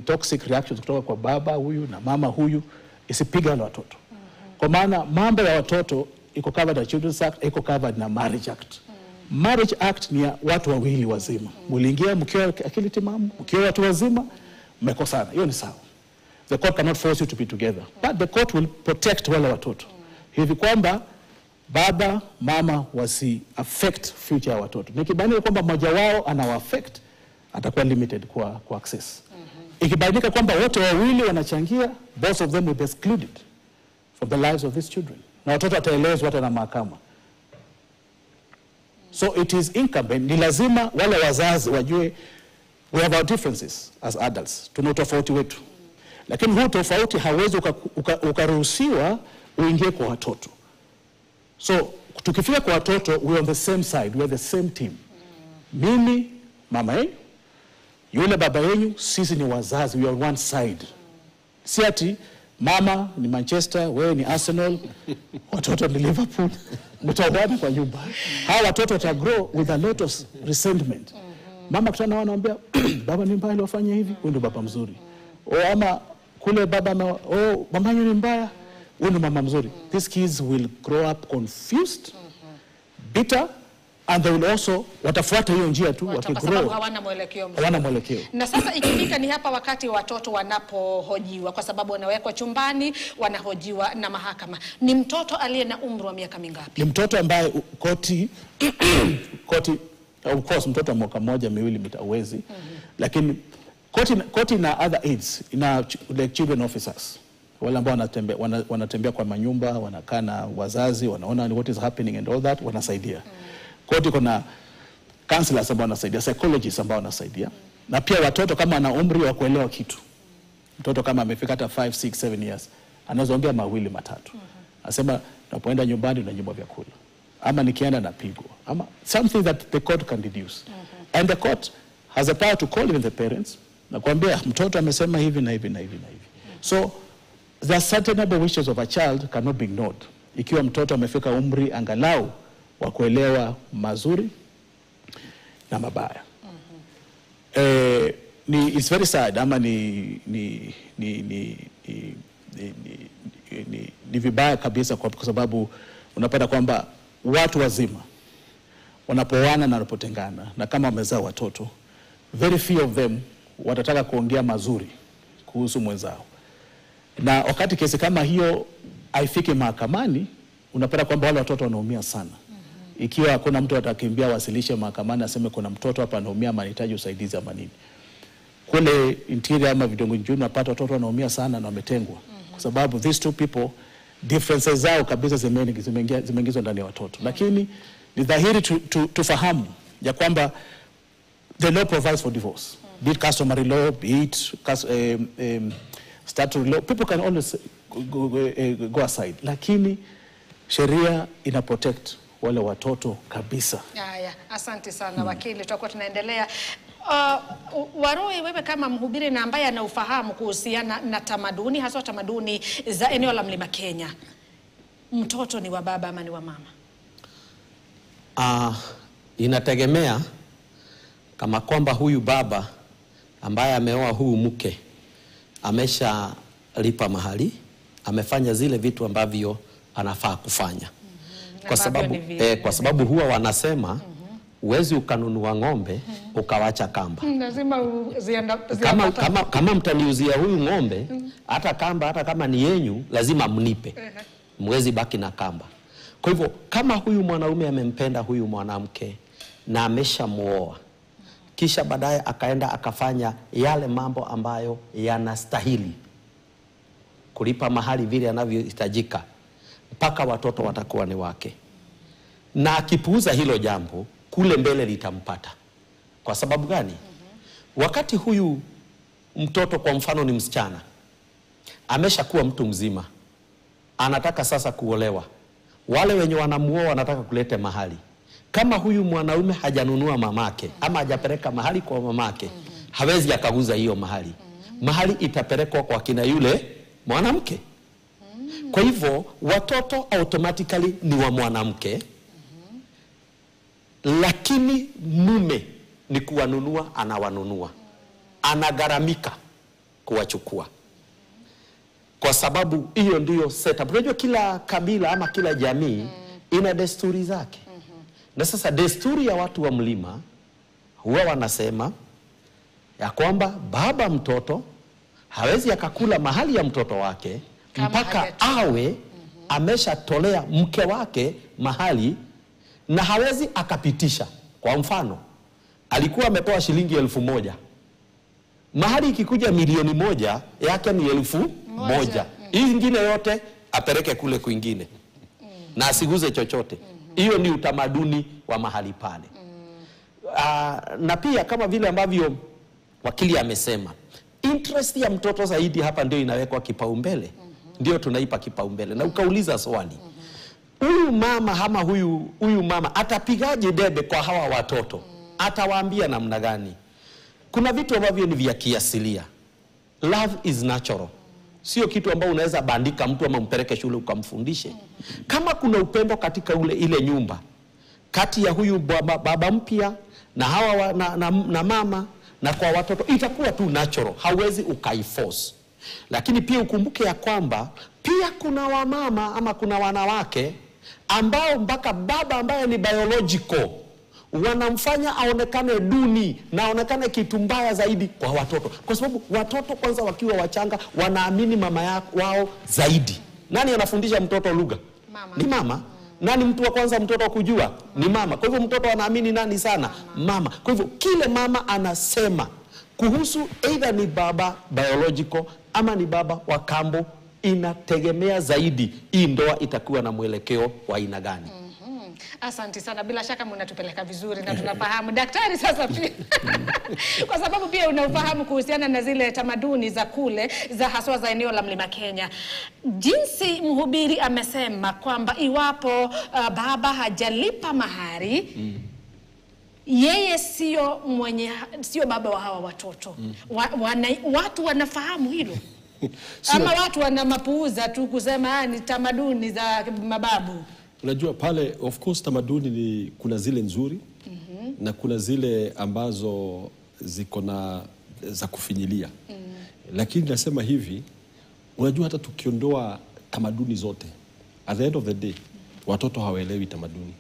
toxic reactions kutoka kwa baba huyu na mama huyu, isipiga wale watoto. Kwa maana mambo ya watoto iko covered na Children's Act, iko covered na Marriage Act. Marriage Act ni ya watu wawili wazima. Muliingia mkiwa akili timamu, mkiwa watu wazima, mmekosana. Hiyo ni sawa. The court cannot force you to be together, but the court will protect wale watoto. Hivi kwamba baba, mama wasi affect future ya watoto. Nikibainika kwamba mmoja wao anawa affect, atakuwa limited kwa access. Ikibainika kwamba wote wawili wanachangia, both of them will be excluded from the lives of these children. Na watoto wataelezwa hata na mahakama. So it is incumbent, ni lazima wale wazazi wajue we have our differences as adults. Tuna tofauti wetu. Lakini huu tofauti hawezi ukaruhusiwa uingie kwa watoto. So tukifika kwa watoto, we are on the same side, we are the same team. Mimi, mama yenu, yule baba yenu, sisi ni wazazi, we are one side. Si ati mama ni Manchester, wewe ni Arsenal, watoto ni Liverpool, mtawana kwa nyumba. Hawa watoto watagrow with a lot of resentment. Mama kutana nao anaambia baba ni mbaya alifanya hivi, huyu ndio baba mzuri. Ama kule baba mama yenu ni mbaya, huyu ndio mama mzuri. These kids will grow up confused, bitter, and they will also watafuata hiyo njia tu wakigrow. Hawana mwelekeo mzuri. Hawana mwelekeo. Na sasa ikifika ni hapa wakati watoto wanapohojiwa, kwa sababu wanawekwa chumbani, wanahojiwa na mahakama. Ni mtoto aliye na umri wa miaka mingapi? Ni mtoto ambaye koti of course mtoto wa mwaka mmoja miwili mitawezi, lakini koti na other aids, ina like children officers, wale ambao wanatembea kwa manyumba, wanakaa na wazazi, wanaona what is happening and all that, wanasaidia. Koti kuna counselors ambao wanasaidia, psychologists ambao wanasaidia, na pia watoto kama ana umri wa kuelewa kitu. Mtoto kama amefika hata 5, 6, 7 years, anaweza ongea mawili matatu. Anasema napoenda nyumbani na nyumba vyakula, ama nikienda napigwa, something that the court can deduce. And the court has the power to call even the parents na kuambia mtoto amesema hivi na hivi na hivi na hivi. So there are certain other wishes of a child cannot be ignored. Ikiwa mtoto amefika umri angalau wa kuelewa mazuri na mabaya. It's very sad ama ni vibaya kabisa kwa sababu unapata kwamba watu wazima wanapoana na wanapotengana na kama wamezaa watoto, very few of them watataka kuongea mazuri kuhusu mwenzao. Na wakati kesi kama hiyo haifiki mahakamani, unapata kwamba wale watoto wanaumia sana. Ikiwa kuna mtu atakimbia wasilishe mahakamani aseme kuna mtoto hapa anaumia anahitaji usaidizi ama nini. Kule interior ama vitongoji unapata watoto wanaumia sana na wametengwa. Kwa sababu these two people differences zao kabisa zimeingizwa ndani ya watoto. Lakini ni dhahiri tufahamu ya kwamba the law provides for divorce. Be it customary law, be it statutory law, people can always go aside. Lakini sheria ina protect wale watoto kabisa. Haya, asante sana wakili, tutakuwa tunaendelea. Warui, wewe kama mhubiri na ambaye anaufahamu kuhusiana na tamaduni, hasa tamaduni za eneo la Mlima Kenya, mtoto ni wa baba ama ni wa mama? Inategemea kama kwamba huyu baba ambaye ameoa huyu mke amesha lipa mahali, amefanya zile vitu ambavyo anafaa kufanya. Kwa sababu huwa wanasema uwezi ukanunua ng'ombe ukawacha kamba. Lazima kama mtaniuzia huyu ng'ombe, hata kamba hata kama ni yenyu lazima mnipe. Mwezi baki na kamba. Kwa hivyo kama huyu mwanaume amempenda huyu mwanamke na ameshamuoa, kisha baadaye akaenda akafanya yale mambo ambayo yanastahili kulipa mahali vile anavyohitajika, mpaka watoto watakuwa ni wake. Na akipuuza hilo jambo, kule mbele litampata. Kwa sababu gani? Wakati huyu mtoto kwa mfano ni msichana, ameshakuwa mtu mzima, anataka sasa kuolewa, wale wenye wanamuoa wanataka kulete mahali. Kama huyu mwanaume hajanunua mamake ama hajapeleka mahali kwa mamake, hawezi akaguza hiyo mahali. Mahali itapelekwa kwa kina yule mwanamke. Kwa hivyo watoto automatically ni wa mwanamke, lakini mume ni kuwanunua, anawanunua, anagaramika kuwachukua, kwa sababu hiyo ndiyo setup. Unajua kila kabila ama kila jamii ina desturi zake. Na sasa desturi ya watu wa mlima huwa wanasema ya kwamba baba mtoto hawezi akakula mahali ya mtoto wake mpaka awe ameshatolea mke wake mahali, na hawezi akapitisha. Kwa mfano, alikuwa ametoa shilingi 1,000. Mahali ikikuja milioni 1 yake ni 1,000. Hii nyingine yote apeleke kule kwingine. Na asiguze chochote. Hiyo ni utamaduni wa mahali pale. Na pia kama vile ambavyo wakili amesema, interest ya mtoto zaidi hapa ndio inawekwa kipaumbele. Ndio tunaipa kipaumbele. Na ukauliza swali, huyu mama ama huyu mama atapigaje debe kwa hawa watoto? Atawaambia namna gani? Kuna vitu ambavyo ni vya kiasilia. Love is natural. Sio kitu ambao unaweza bandika mtu ama mpeleke shule ukamfundishe. Kama kuna upendo katika ile nyumba kati ya huyu baba mpya na hawa na mama na kwa watoto, itakuwa tu natural. Hauwezi ukaiforce. Lakini pia ukumbuke ya kwamba pia kuna wamama ama kuna wanawake ambao mpaka baba ambaye ni biological wanamfanya aonekane duni na aonekane kitu mbaya zaidi kwa watoto. Kwa sababu watoto kwanza wakiwa wachanga wanaamini mama wao zaidi. Nani anafundisha mtoto lugha? Ni mama. Nani mtu wa kwanza mtoto kujua? Ni mama. Kwa hivyo mtoto anaamini nani sana? Mama. Kwa hivyo kile mama anasema kuhusu either ni baba biological ama ni baba wa kambo, inategemea zaidi hii ndoa itakuwa na mwelekeo wa aina gani. Asante sana, bila shaka mnatupeleka vizuri na tunafahamu daktari sasa pia kwa sababu pia unafahamu kuhusiana na zile tamaduni za kule za haswa za eneo la Mlima Kenya. Jinsi mhubiri amesema kwamba iwapo baba hajalipa mahari yeye sio baba wa hawa watoto. Watu wanafahamu hilo. Ama watu wana mapuuza tu kusema ni tamaduni za mababu. Unajua pale of course tamaduni ni kuna zile nzuri na kuna zile ambazo ziko na za kufinyilia. Lakini nasema hivi, unajua hata tukiondoa tamaduni zote, at the end of the day watoto hawaelewi tamaduni.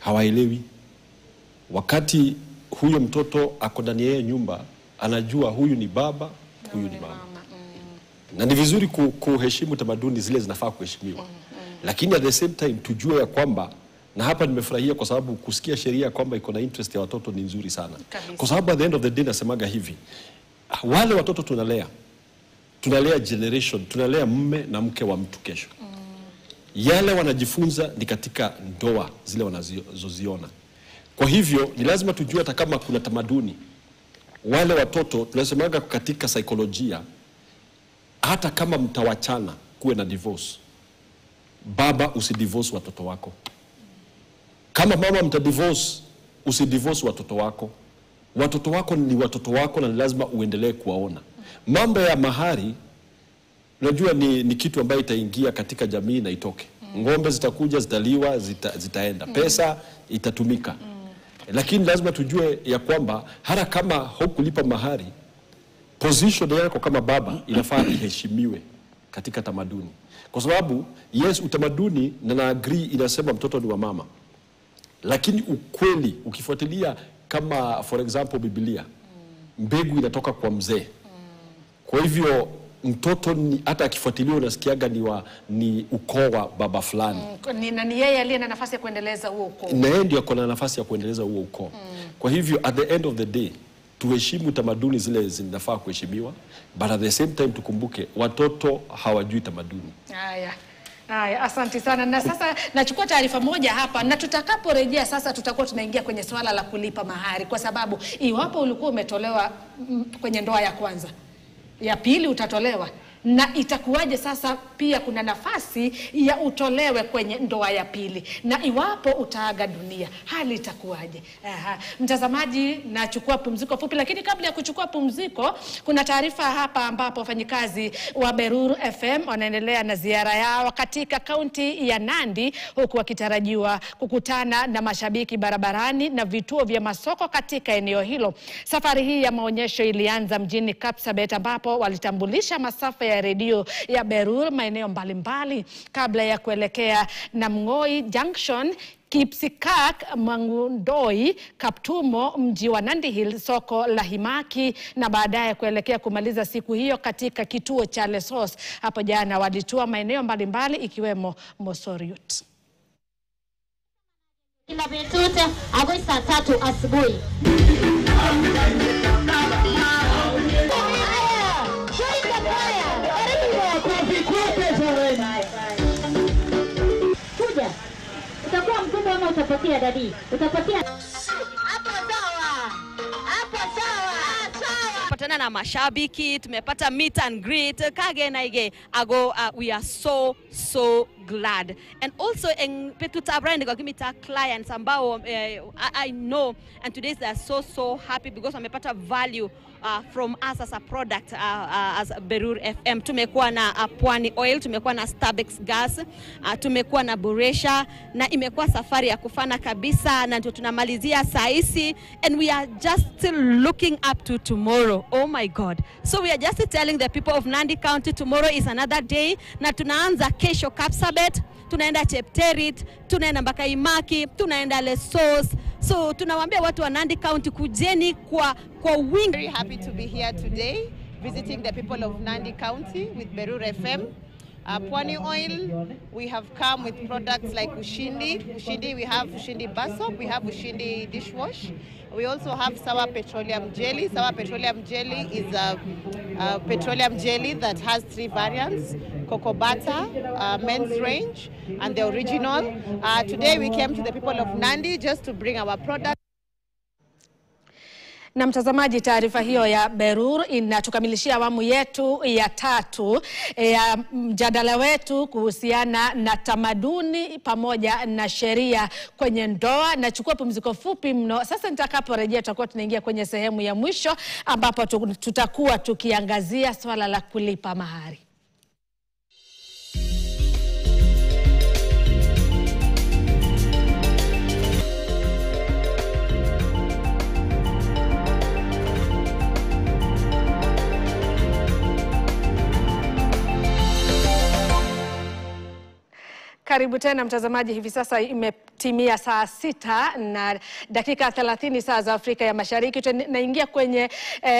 Hawaelewi. Wakati huyo mtoto ako ndani ya nyumba anajua huyu ni baba, huyu ni mama. Na ni vizuri kuheshimu tamaduni zile zinafaa kuheshimiwa. Lakini at the same time tujue ya kwamba, na hapa nimefurahia kwa sababu kusikia sheria kwamba iko na interest ya watoto ni nzuri sana. Kwa sababu at the end of the day nasemaga hivi, wale watoto tunalea generation, tunalea mume na mke wa mtu kesho. Yale wanajifunza ni katika ndoa zile wanazoziona. Kwa hivyo ni lazima tujue hata kama kuna tamaduni, wale watoto tunasemaga katika saikolojia, hata kama mtawachana kuwe na divorce, baba usidivorce watoto wako. Kama mama mtadivorce, usidivorce watoto wako. Watoto wako ni watoto wako na ni lazima uendelee kuwaona. Mambo ya mahari, unajua ni kitu ambayo itaingia katika jamii na itoke. Ngombe zitakuja, zitaliwa, zitaenda. Pesa itatumika. Lakini lazima tujue ya kwamba hata kama hukulipa mahari, position yako kama baba inafaa iheshimiwe katika tamaduni. Kwa sababu yes, utamaduni na agree inasema mtoto ni wa mama. Lakini ukweli ukifuatilia kama for example Biblia, mbegu inatoka kwa mzee. Kwa hivyo mtoto hata akifuatiliwa unasikiaga ni ukoo wa baba fulani. Na ni yeye aliye na nafasi ya kuendeleza huo ukoo. Na yeye ndio akona nafasi ya kuendeleza huo ukoo. Kwa hivyo at the end of the day tuheshimu tamaduni zile zinafaa kuheshimiwa, but at the same time tukumbuke watoto hawajui tamaduni. Haya, asante sana. Na sasa nachukua taarifa moja hapa, na tutakaporejea sasa tutakuwa tunaingia kwenye swala la kulipa mahari, kwa sababu iwapo ulikuwa umetolewa kwenye ndoa ya kwanza, ya pili utatolewa, na itakuwaje sasa pia kuna nafasi ya utolewe kwenye ndoa ya pili, na iwapo utaaga dunia hali itakuwaje? Mtazamaji, nachukua pumziko fupi, lakini kabla ya kuchukua pumziko kuna taarifa hapa ambapo wafanyikazi wa Beruru FM wanaendelea na ziara yao katika kaunti ya Nandi, huku wakitarajiwa kukutana na mashabiki barabarani na vituo vya masoko katika eneo hilo. Safari hii ya maonyesho ilianza mjini Kapsabet ambapo walitambulisha masafa ya redio ya Beruru maeneo mbalimbali kabla ya kuelekea Namng'oi Junction, Kipsikak, Mangundoi, Kaptumo, mji wa Nandi Hills, soko la Himaki, na baadaye kuelekea kumaliza siku hiyo katika kituo cha Lesos. Hapo jana walitua maeneo mbalimbali ikiwemo Mosoriot. Kila betute agoi saa 3 asubuhi. Kuja. Utakuwa mkubwa ama utapatia dadi? Utapatia. Hapo sawa. Hapo sawa. Sawa. Patana na mashabiki, tumepata meet and greet, kage na ige ago, we are so glad. And also in Petuta brand kwa kimita clients ambao I know, and today they are so happy because wamepata value from us as a product as Beruru FM. Tumekuwa na Pwani Oil, tumekuwa na Starbex Gas, tumekuwa na Boresha, na imekuwa safari ya kufana kabisa, na ndio tunamalizia saisi, and we are just still looking up to tomorrow. Oh my God. So we are just telling the people of Nandi County tomorrow is another day, na tunaanza kesho Kapsabet, tunaenda Chepterit, tunaenda mpaka Himaki, tunaenda Lesos. So tunawaambia watu wa Nandi County kujeni kwa wingi. Very happy to be here today visiting the people of Nandi County with Beruru FM. Pwani oil, we have come with products like Ushindi. Ushindi, we have Ushindi bar soap, we have Ushindi dishwash. We also have Sawa petroleum jelly. Sawa petroleum jelly is a petroleum jelly that has 3 variants: cocoa butter, men's range, and the original. Today we came to the people of Nandi just to bring our product. Na mtazamaji, taarifa hiyo ya Berur inatukamilishia awamu yetu ya 3 ya mjadala wetu kuhusiana na tamaduni pamoja na sheria kwenye ndoa. Na chukua pumziko fupi mno. Sasa nitakaporejea tutakuwa tunaingia kwenye sehemu ya mwisho ambapo tutakuwa tukiangazia swala la kulipa mahari. Karibu tena mtazamaji, hivi sasa imetimia saa 6 na dakika 30 saa za Afrika ya Mashariki. Tunaingia kwenye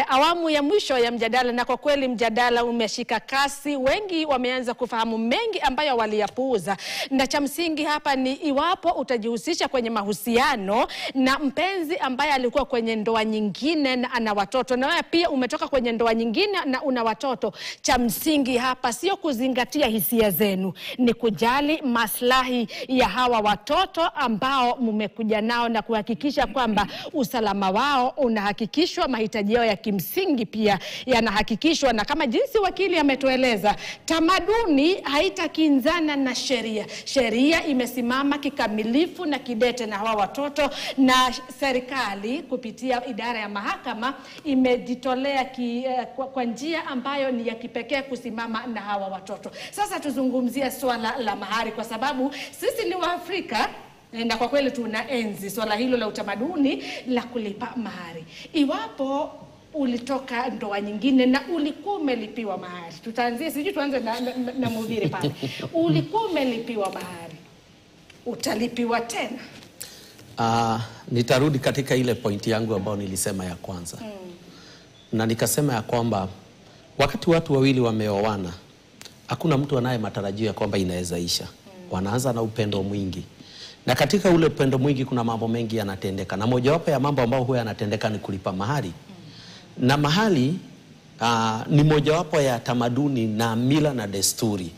awamu ya mwisho ya mjadala, na kwa kweli mjadala umeshika kasi. Wengi wameanza kufahamu mengi ambayo waliyapuuza, na cha msingi hapa ni iwapo utajihusisha kwenye mahusiano na mpenzi ambaye alikuwa kwenye ndoa nyingine na ana watoto, na wewe pia umetoka kwenye ndoa nyingine na una watoto. Cha msingi hapa sio kuzingatia hisia zenu, ni kujali maslahi ya hawa watoto ambao mmekuja nao na kuhakikisha kwamba usalama wao unahakikishwa, mahitaji yao ya kimsingi pia yanahakikishwa. Na kama jinsi wakili ametueleza, tamaduni haitakinzana na sheria. Sheria imesimama kikamilifu na kidete na hawa watoto, na serikali kupitia idara ya mahakama imejitolea kwa njia ambayo ni ya kipekee kusimama na hawa watoto. Sasa tuzungumzie swala la mahari, kwa sababu sisi ni Waafrika na kwa kweli tunaenzi swala hilo la utamaduni la kulipa mahari. Iwapo ulitoka ndoa nyingine na ulikuwa umelipiwa mahari, tutaanzia sijui tuanze na mhubiri pale. Ulikuwa umelipiwa mahari, utalipiwa tena? Nitarudi katika ile pointi yangu ambayo nilisema ya kwanza. Na nikasema ya kwamba wakati watu wawili wameoana, hakuna mtu anaye matarajio ya kwamba inaweza isha. Wanaanza na upendo mwingi, na katika ule upendo mwingi kuna mambo mengi yanatendeka, na mojawapo ya mambo ambayo huwa yanatendeka ni kulipa mahari. Na mahali ni mojawapo ya tamaduni na mila na desturi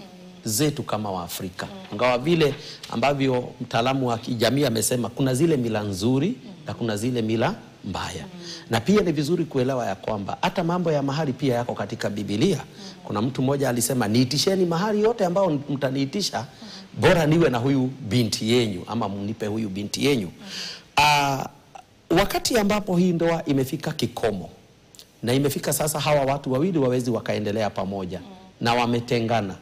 zetu kama Waafrika. Ingawa vile ambavyo mtaalamu wa kijamii amesema kuna zile mila nzuri na kuna zile mila mbaya. Na pia ni vizuri kuelewa ya kwamba hata mambo ya mahari pia yako katika Biblia. Kuna mtu mmoja alisema, niitisheni mahari yote ambao mtaniitisha, bora niwe na huyu binti yenyu, ama mnipe huyu binti yenyu. Wakati ambapo hii ndoa imefika kikomo na imefika sasa hawa watu wawili wawezi wakaendelea pamoja na wametengana,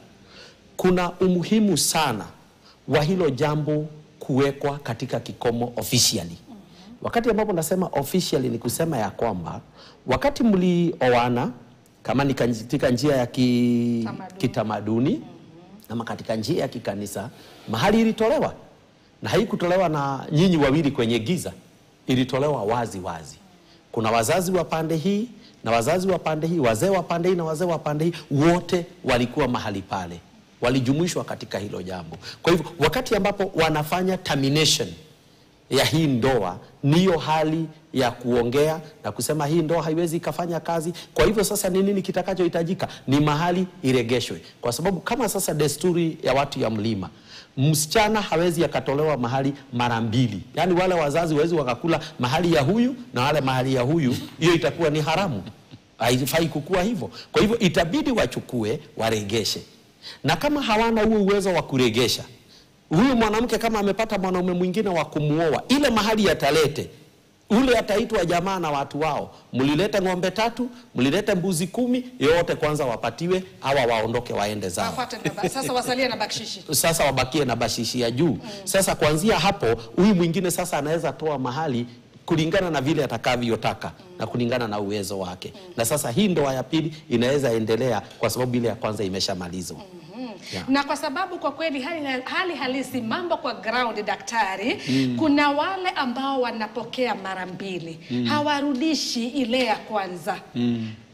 kuna umuhimu sana wa hilo jambo kuwekwa katika kikomo officially. Wakati ambapo nasema officially ni kusema ya kwamba wakati mlioana, kama ni katika njia ya kitamaduni ama katika njia ya kikanisa, mahari ilitolewa, na haikutolewa na nyinyi wawili kwenye giza, ilitolewa wazi wazi. Kuna wazazi wa pande hii na wazazi wa pande hii, wazee wa pande hii na wazee wa pande hii, wote walikuwa mahali pale, walijumuishwa katika hilo jambo. Kwa hivyo wakati ambapo wanafanya termination ya hii ndoa, niyo hali ya kuongea na kusema hii ndoa haiwezi ikafanya kazi. Kwa hivyo sasa ni nini kitakachohitajika? Ni mahali iregeshwe. Kwa sababu kama sasa desturi ya watu ya mlima, msichana hawezi akatolewa mahali mara mbili. Yaani wale wazazi hawezi wakakula mahali ya huyu na wale mahali ya huyu, hiyo itakuwa ni haramu. Haifai kukua hivyo. Kwa hivyo itabidi wachukue, waregeshe. Na kama hawana huo uwezo wa kuregesha, huyu mwanamke kama amepata mwanaume mwingine wa kumuoa, ile mahali yatalete, ule ataitwa jamaa na watu wao, mlilete ng'ombe 3, mlilete mbuzi 10, yote kwanza wapatiwe, hawa waondoke waende zao. Sasa wasalie na bakshishi. Sasa wabakie na bashishi ya juu. Sasa kuanzia hapo, huyu mwingine sasa anaweza toa mahali kulingana na vile atakavyotaka na kulingana na uwezo wake. Na sasa hii ndoa ya pili inaweza endelea kwa sababu ile ya kwanza imeshamalizwa. Yeah. Na kwa sababu kwa kweli hali halisi mambo kwa ground daktari, kuna wale ambao wanapokea mara mbili, hawarudishi ile ya kwanza.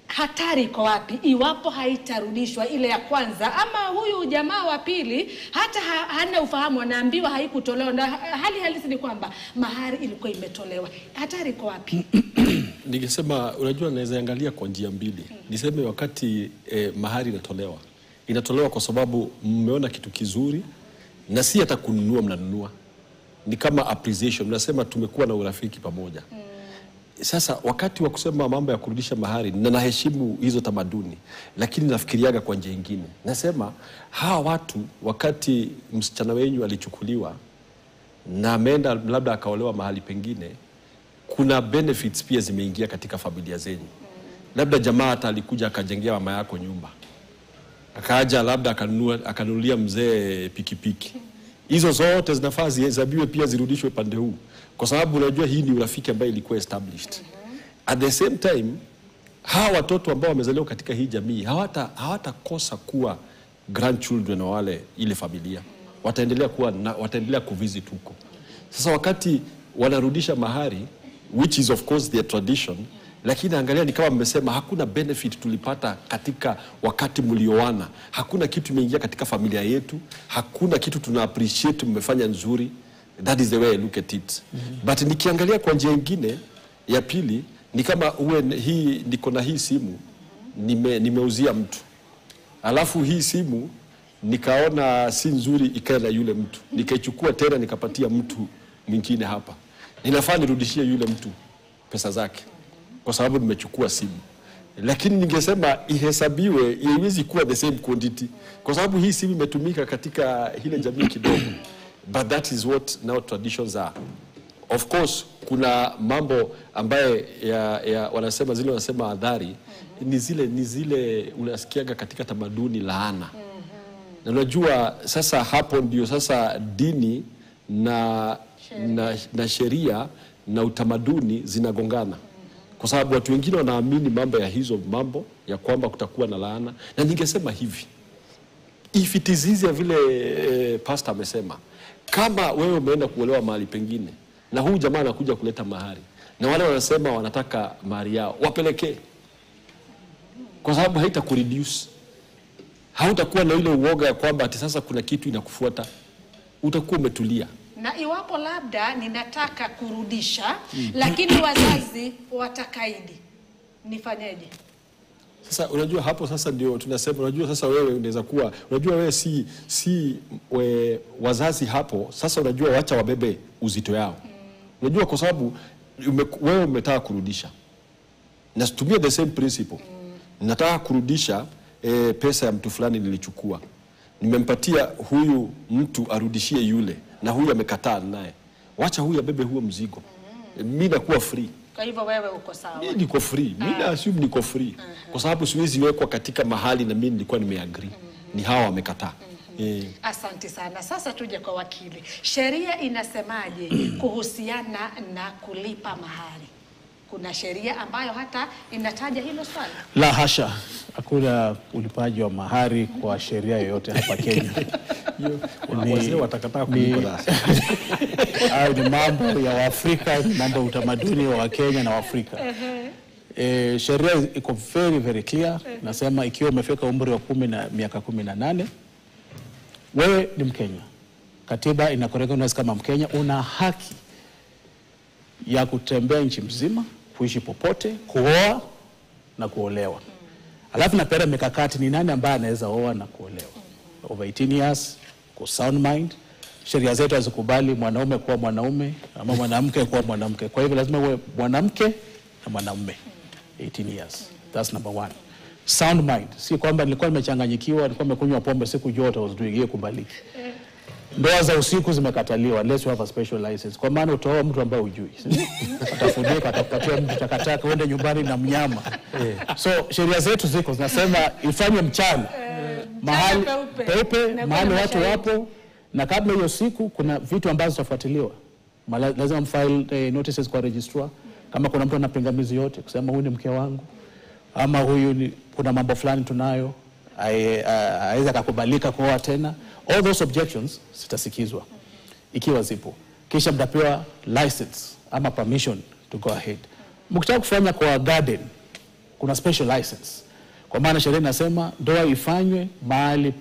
hatari iko wapi iwapo haitarudishwa ile ya kwanza, ama huyu jamaa wa pili hata hana ufahamu, anaambiwa haikutolewa na hali halisi ni kwamba mahari ilikuwa imetolewa. Hatari iko wapi? Ningesema unajua naweza angalia kwa njia mbili. Niseme wakati mahari inatolewa kwa sababu mmeona kitu kizuri na si hata kununua, mnanunua. Ni kama appreciation, mnasema tumekuwa na urafiki pamoja. Sasa wakati wa kusema mambo ya kurudisha mahari, na naheshimu hizo tamaduni, lakini nafikiriaga kwa njia nyingine. Nasema hawa watu wakati msichana wenyu alichukuliwa na ameenda labda akaolewa mahali pengine, kuna benefits pia zimeingia katika familia zenyu. Labda jamaa hata alikuja akajengea mama yako nyumba, akaja labda akanunulia mzee pikipiki. Hizo zote zinafaa zihesabiwe pia zirudishwe pande huu, kwa sababu unajua hii ni urafiki ambayo ilikuwa established. At the same time, hawa watoto ambao wamezaliwa katika hii jamii hawatakosa kuwa grandchildren wa wale ile familia. Wataendelea kuvisit huko. Sasa wakati wanarudisha mahari, which is of course their tradition, lakini angalia ni kama mmesema hakuna benefit tulipata katika wakati mlioana. Hakuna kitu imeingia katika familia yetu, hakuna kitu tuna appreciate mmefanya nzuri. That is the way I look at it. But nikiangalia kwa njia nyingine ya pili, ni kama niko na hii simu, nimeuzia mtu. Alafu hii simu nikaona si nzuri ikae na yule mtu. Nikaichukua tena nikapatia mtu mwingine hapa. Ninafaa nirudishie yule mtu pesa zake kwa sababu nimechukua simu. Lakini ningesema ihesabiwe, iwezi kuwa the same quantity kwa sababu hii simu imetumika katika ile jamii kidogo. But that is what now traditions are. Of course, kuna mambo ambaye wanasema adhari, ni zile unasikiaga katika tamaduni laana. Na unajua sasa hapo ndio sasa dini na sheria na utamaduni zinagongana. Kwa sababu watu wengine wanaamini mambo ya hizo mambo ya kwamba kutakuwa na laana. Na ningesema hivi, if it is easy vile pastor amesema, kama wewe umeenda kuolewa mahali pengine na huyu jamaa anakuja kuleta mahari na wale wanasema wanataka mahari yao, wapelekee. Kwa sababu haitakureduce. Hautakuwa na ile uoga ya kwamba ati sasa kuna kitu inakufuata. Utakuwa umetulia. Na iwapo labda ninataka kurudisha lakini wazazi watakaidi, nifanyeje? Sasa unajua hapo sasa ndio tunasema, unajua sasa wewe unaweza kuwa, unajua wewe wazazi hapo sasa, unajua wacha wabebe uzito yao. Unajua kwa sababu wewe umetaka kurudisha. Na tumia the same principle. Nataka kurudisha pesa ya mtu fulani nilichukua. Nimempatia huyu mtu arudishie yule na huyu amekataa naye. Wacha huyu abebe huo mzigo. Mimi nakuwa free. Kwa hivyo wewe uko sawa. Mimi niko free. Mimi na assume niko free. Kwa sababu siwezi wekwa katika mahali na mimi nilikuwa nimeagree. Ni hawa wamekataa. Asante sana. Sasa tuje kwa wakili. Sheria inasemaje kuhusiana na kulipa mahari? Kuna sheria ambayo hata inataja hilo swala? La hasha. Hakuna ulipaji wa mahari kwa sheria yoyote hapa Kenya. Wazee watakataa kulipa. Hayo ni mambo ya Waafrika, mambo ya utamaduni wa Kenya na Waafrika. Sheria iko very very clear. Nasema ikiwa umefika umri wa miaka 18, wewe ni Mkenya. Katiba inakurecognize kama Mkenya, una haki ya kutembea nchi mzima, kuishi popote, kuoa na kuolewa. Alafu napenda mikakati ni nani ambaye anaweza oa na kuolewa. Over 18 years, kwa sound mind. Sheria zetu hazikubali mwanaume kuwa mwanaume ama mwanamke kuwa mwanamke. Kwa hivyo lazima uwe mwanamke na mwanaume. 18 years. That's number one. Sound mind. Si kwamba nilikuwa nimechanganyikiwa, nilikuwa nimekunywa pombe siku yote, I was doing hiyo kubaliki. Ndoa za usiku zimekataliwa unless you have a special license. Kwa maana utaoa mtu ambaye hujui. Atafundika, atakupatia mtu takataka, uende nyumbani na mnyama. So sheria zetu ziko zinasema ifanye mchana. Mahali peupe, mahali watu wapo, na kabla hiyo siku kuna vitu ambazo zitafuatiliwa. Lazima mfile notices kwa registrar kama kuna mtu ana pingamizi yote kusema huyu ni mke wangu ama huyu kuna mambo fulani tunayo, aweza kukubalika kuoa tena. All those objections zitasikizwa ikiwa zipo. Kisha mtapewa license ama permission to go ahead. Mkitaka kufanya kwa garden, kuna special license. Kwa maana sheria inasema ndoa ifanywe mahali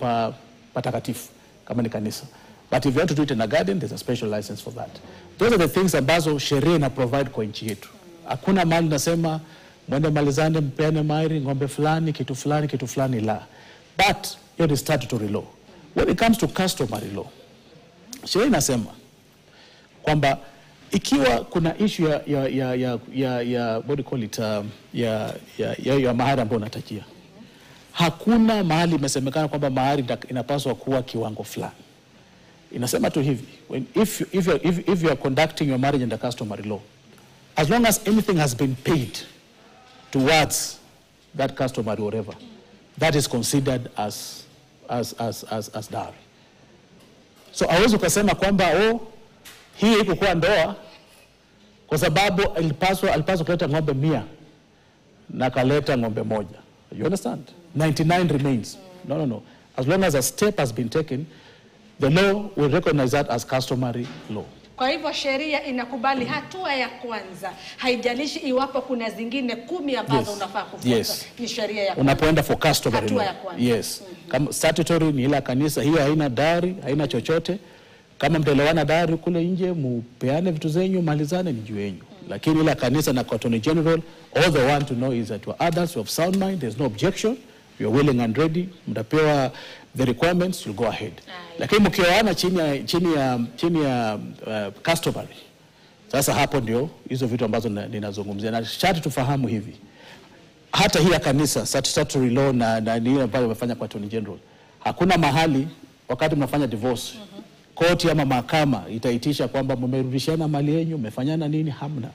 patakatifu kama ni kanisa. But if you want to do it in a garden, there's a special license for that. Those are the things ambazo sheria ina provide kwa nchi yetu. Hakuna mahali nasema mwende malizane mpeane mahari ng'ombe fulani kitu fulani la. But hiyo ni statutory law. When it comes to customary law, sheria inasema kwamba ikiwa kuna issue ya what do you call it, ya mahari ambayo unatakia, hakuna mahali imesemekana kwamba mahari inapaswa kuwa kiwango fulani. Inasema tu hivi, if you are conducting your marriage under customary law, as long as anything has been paid towards that customary whatever, that is considered as dowry. So hawezi ukasema kwamba hii ikuwa ndoa kwa sababu alipaswa kuleta ng'ombe 100 na kaleta ng'ombe 1. You understand? 99 remains. No. As long as a step has been taken, the law will recognize that as customary law. Kwa hivyo sheria inakubali hatua ya kwanza, haijalishi iwapo kuna zingine 10 ambazo unafaa kufuata. Ni sheria ya kwanza. Unapoenda for customary law. Yes. Kama statutory ni ila kanisa, hiyo haina dari, haina chochote. Kama mtaelewana dari kule nje, mupeane vitu zenyu, malizane ni juu yenu. Lakini ila kanisa na Attorney General, all they want to know is that you are adults, you have sound mind, there's no objection, you are willing and ready, mtapewa the requirements, you'll go ahead. Lakini mkioana chini ya customary, sasa hapo ndio hizo vitu ambazo ninazungumzia. Na sharti tufahamu hivi, hata hii ya kanisa, statutory law na nini ambayo wamefanya kwa Attorney General, hakuna mahali wakati mnafanya divorce, koti ama mahakama itaitisha kwamba mmerudishana mali yenu, mmefanyana nini, hamna.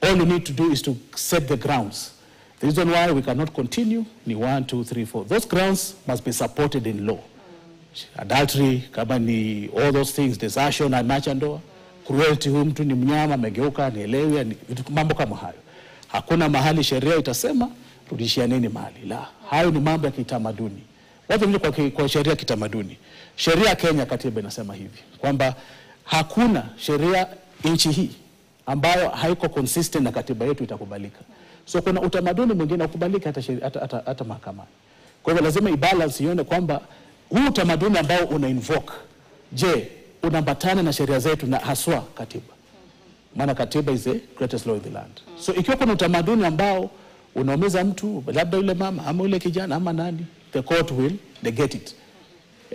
All you need to do is to set the grounds. The reason why we cannot continue ni 1, 2, 3, 4. Those grounds must be supported in law. Adultery, kama ni all those things, desertion, ameacha ndoa, cruelty, huyu mtu ni mnyama, amegeuka, nielewi, mambo kama hayo. Hakuna mahali sheria itasema rudishianeni mali. La, hayo ni mambo ya kitamaduni. Watu wengi kwa sheria ya kitamaduni. Sheria ya Kenya katiba inasema hivi, kwamba hakuna sheria nchi hii ambayo haiko consistent na katiba yetu itakubalika. So kuna utamaduni mwingine ukubalika hata mahakamani. Kwa hivyo lazima ibalance ione kwamba huu utamaduni ambao una invoke, je, unaambatana na sheria zetu na haswa katiba. Maana katiba is the greatest law in the land. So ikiwa kuna utamaduni ambao unaumiza mtu, labda yule mama ama yule kijana ama nani, the court will negate it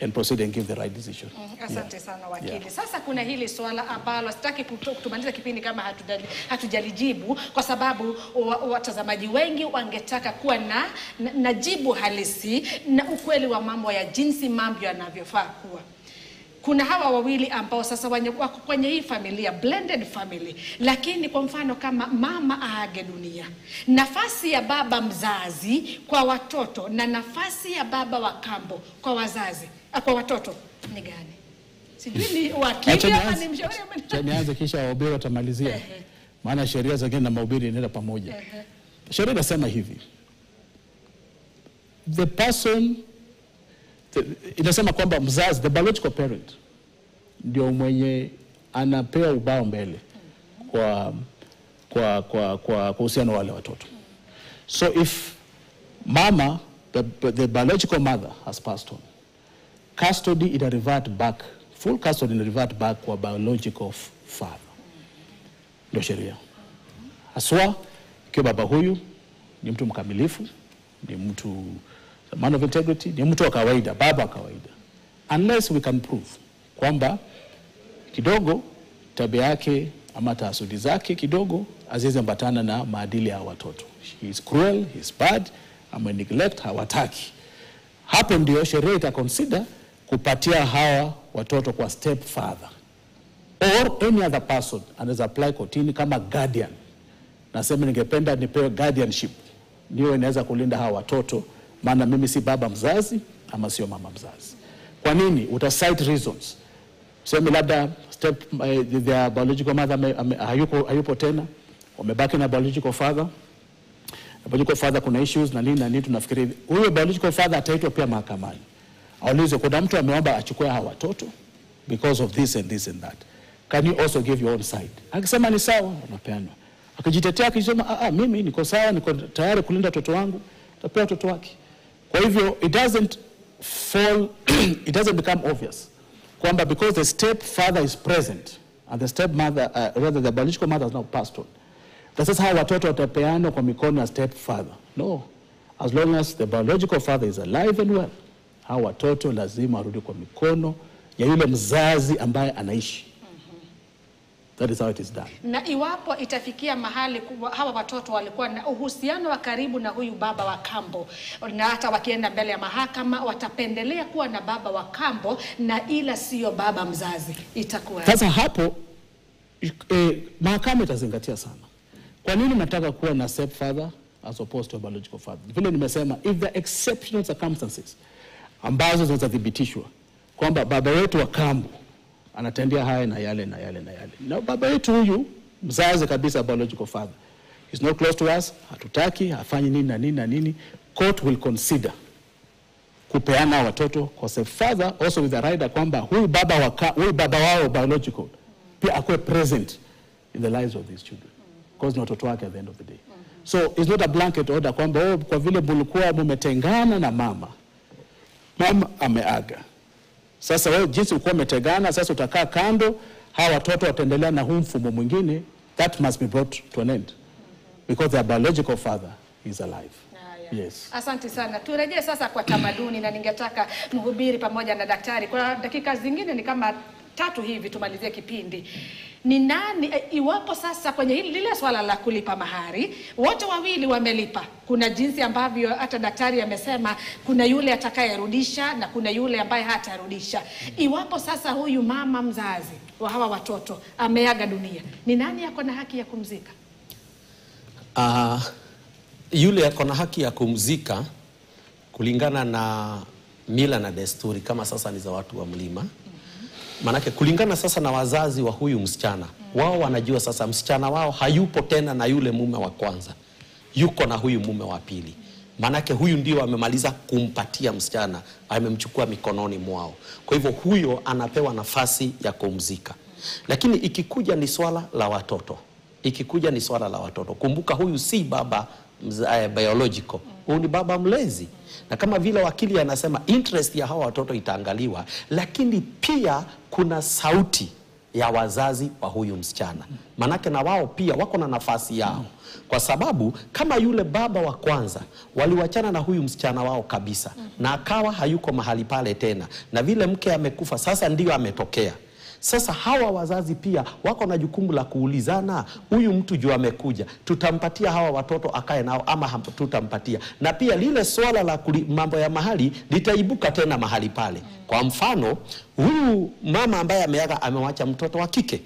and proceed and give the right decision. Asante sana wakili. Sasa kuna hili swala ambalo sitaki kutumaliza kipindi kama hatujalijibu, kwa sababu watazamaji wengi wangetaka kuwa na jibu halisi na ukweli wa mambo ya jinsi mambo yanavyofaa kuwa. Kuna hawa wawili ambao sasa wako kwenye hii familia, blended family, lakini kwa mfano kama mama aage dunia, nafasi ya baba mzazi kwa watoto na nafasi ya baba wa kambo kwa wazazi, kwa watoto ni gani? Sijui ni wakili ama ni mshauri ama nianze kisha wahubiri watamalizia. Maana sheria zingine na mahubiri inaenda pamoja. Sheria inasema hivi, the person inasema kwamba mzazi, the biological parent, ndio mwenye anapewa ubao mbele kwa uhusiano wale watoto. So if mama, the biological mother has passed on, custody ina revert back, full custody ina revert back kwa biological father. Ndio sheria. Haswa ikiwa baba huyu ni mtu mkamilifu, ni mtu man of integrity, ni mtu wa kawaida, baba wa kawaida. Unless we can prove kwamba kidogo tabia yake ama taasudi zake kidogo haziambatana na maadili ya watoto. He is cruel, he is bad, ama neglect, hawataki. Hapo ndio sheria itaconsider kupatia hawa watoto kwa step father. Or any other person anaweza apply kotini kama guardian. Nasema ningependa nipewe guardianship. Ndio inaweza kulinda hawa watoto, maana mimi si baba mzazi ama sio mama mzazi. Kwa nini? Uta-cite reasons. Sema labda their biological mother hayupo tena, wamebaki na biological father. Biological father kuna issues na nini tunafikiri huyo biological father ataitwa pia mahakamani. Aulize, kuna mtu ameomba achukue hawa watoto because of this and this and that. Can you also give your own side? Akisema ni sawa, unapeana. Akijitetea akisema mimi niko sawa, niko tayari kulinda watoto wangu, tapea watoto wake. Kwa hivyo it doesn't become obvious kwamba because the stepfather is present and the stepmother rather the biological mother has now passed on, that is how watoto watapeana kwa mikono ya stepfather. No, as long as the biological father is alive and well, hawa watoto lazima warudi kwa mikono ya yule mzazi ambaye anaishi. That is how it is done. Na iwapo itafikia mahali hawa watoto walikuwa na uhusiano wa karibu na huyu baba wa kambo, na hata wakienda mbele ya mahakama watapendelea kuwa na baba wa kambo na ila sio baba mzazi, itakuwa sasa hapo mahakama itazingatia sana. Kwa nini nataka kuwa na stepfather as opposed to a biological father? Vile nimesema, if there are exceptional circumstances ambazo zinathibitishwa kwamba baba wetu wa kambo anatendea haya na yale na yale na yale, na baba yetu huyu mzazi kabisa, biological father, is not close to us, hatutaki, hafanyi nini na nini na nini, court will consider kupeana watoto kwa stepfather, also with the right kwamba huyu baba wao biological pia akuwe present in the lives of these children, because ni watoto wake at the end of the day. So it's not a blanket order kwamba kwa vile mlikuwa mmetengana na mama ameaga, sasa wewe jinsi uko umetegana, sasa utakaa kando, hawa watoto wataendelea na huu mfumo mwingine. That must be brought to an end because their biological father is alive. Yes. Asante sana. Turejee sasa kwa tamaduni, na ningetaka mhubiri pamoja na daktari kwa dakika zingine ni kama 3 hivi tumalizie kipindi. Ni nani iwapo sasa kwenye lile swala la kulipa mahari, wote wawili wamelipa, kuna jinsi ambavyo hata daktari amesema kuna yule atakayerudisha na kuna yule ambaye hatarudisha. Iwapo sasa huyu mama mzazi wa hawa watoto ameaga dunia, ni nani yako na haki ya kumzika? Yule yako na haki ya kumzika kulingana na mila na desturi, kama sasa ni za watu wa mlima. Manake kulingana sasa na wazazi wa huyu msichana, wao wanajua sasa msichana wao hayupo tena na yule mume wa kwanza, yuko na huyu mume wa pili. Manake huyu ndio amemaliza kumpatia msichana, amemchukua mikononi mwao. Kwa hivyo huyo anapewa nafasi ya kumzika. Lakini ikikuja ni swala la watoto, kumbuka huyu si baba biological, huyu ni baba mlezi. Na kama vile wakili anasema interest ya hawa watoto itaangaliwa, lakini pia kuna sauti ya wazazi wa huyu msichana. Manake na wao pia wako na nafasi yao. Kwa sababu kama yule baba wa kwanza waliwachana na huyu msichana wao kabisa, na akawa hayuko mahali pale tena, na vile mke amekufa sasa ndio ametokea. Sasa hawa wazazi pia wako na jukumu la kuulizana, huyu mtu juu amekuja, tutampatia hawa watoto akae nao ama tutampatia. Na pia lile swala la mambo ya mahali litaibuka tena mahali pale. Kwa mfano, huyu mama ambaye ameaga amewacha mtoto wa kike.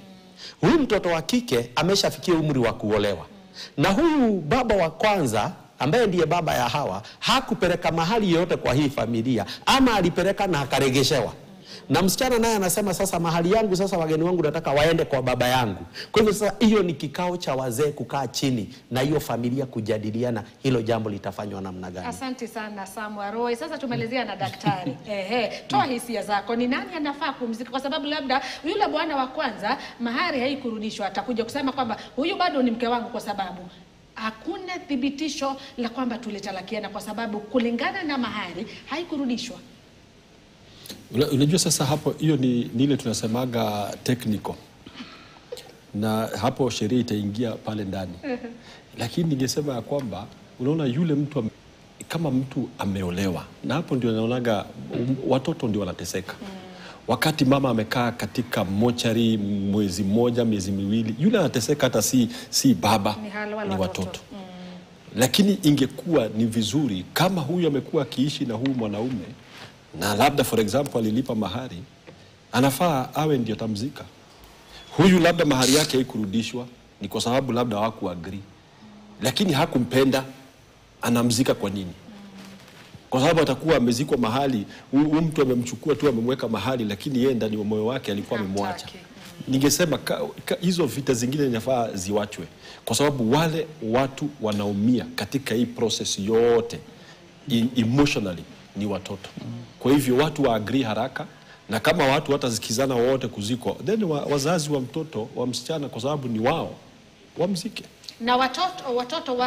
Huyu mtoto wa kike ameshafikia umri wa kuolewa. Na huyu baba wa kwanza ambaye ndiye baba ya hawa hakupeleka mahali yote kwa hii familia, ama alipeleka na akaregeshewa. Na msichana naye anasema sasa mahali yangu sasa wageni wangu nataka waende kwa baba yangu. Kwa hivyo sasa hiyo ni kikao cha wazee kukaa chini na hiyo familia kujadiliana hilo jambo litafanywa namna gani. Asante sana Samuel Roy. Sasa tumelezea na daktari. Toa hisia zako. Ni nani anafaa kumzika? Kwa sababu labda yule bwana wa kwanza mahari haikurudishwa, atakuja kusema kwamba huyu bado ni mke wangu kwa sababu hakuna thibitisho la kwamba tulitalakiana kwa sababu kulingana na mahari haikurudishwa. Unajua sasa hapo hiyo ni ile tunasemaga technical. Na hapo sheria itaingia pale ndani. Lakini ningesema ya kwamba unaona yule mtu kama mtu ameolewa, na hapo ndio naonaga watoto ndio wanateseka. Wakati mama amekaa katika mochari mwezi mmoja, miezi miwili, yule anateseka hata si baba, ni watoto. Lakini ingekuwa ni vizuri kama huyu amekuwa akiishi na huyu mwanaume na labda for example alilipa mahari, anafaa awe ndio tamzika. Huyu labda mahari yake haikurudishwa ni kwa sababu labda hawakuagree. Lakini hakumpenda, anamzika kwa nini? Kwa sababu atakuwa amezikwa mahali, huyu mtu amemchukua tu amemweka mahali, lakini yeye ndani wa moyo wake alikuwa amemwacha. Ningesema hizo vita zingine inafaa ziwachwe, kwa sababu wale watu wanaumia katika hii process yote emotionally ni watoto. Kwa hivyo watu wa agree haraka, na kama watu watazikizana wote kuziko, then wazazi wa mtoto wa msichana kwa sababu ni wao wamzike. Na watoto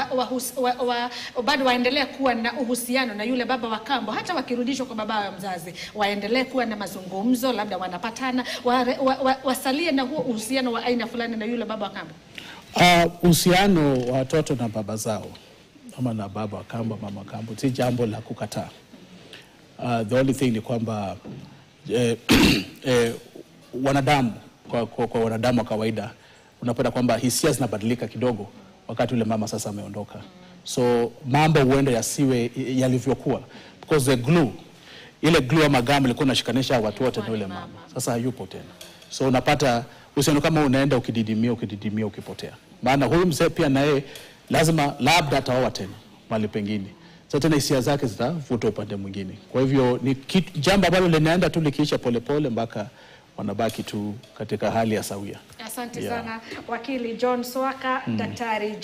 bado waendelea kuwa na uhusiano na yule baba wa kambo, hata wakirudishwa kwa baba wa mzazi, waendelee kuwa na mazungumzo, labda wanapatana, wasalie na huo uhusiano wa aina fulani na yule baba wa kambo. Uhusiano wa watoto na baba zao ama na baba wa kambo, mama wa kambo, si jambo la kukataa. The only thing ni kwamba wanadamu kwa wanadamu wa kawaida unapata kwamba hisia zinabadilika kidogo wakati ule mama sasa ameondoka. So mambo huenda yasiwe yalivyokuwa, because the glue, ile glue ama gamu ilikuwa inashikanisha watu wote na yule mama sasa hayupo tena. So unapata usiano kama unaenda ukididimia ukipotea. Maana huyu mzee pia naye lazima labda ataoa tena mahali pengine. Sasa tena hisia zake zitavutwa upande mwingine. Kwa hivyo ni jambo ambalo linaenda tu likiisha polepole mpaka wanabaki tu katika hali ya sawia. Asante sana wakili John Swaka, daktari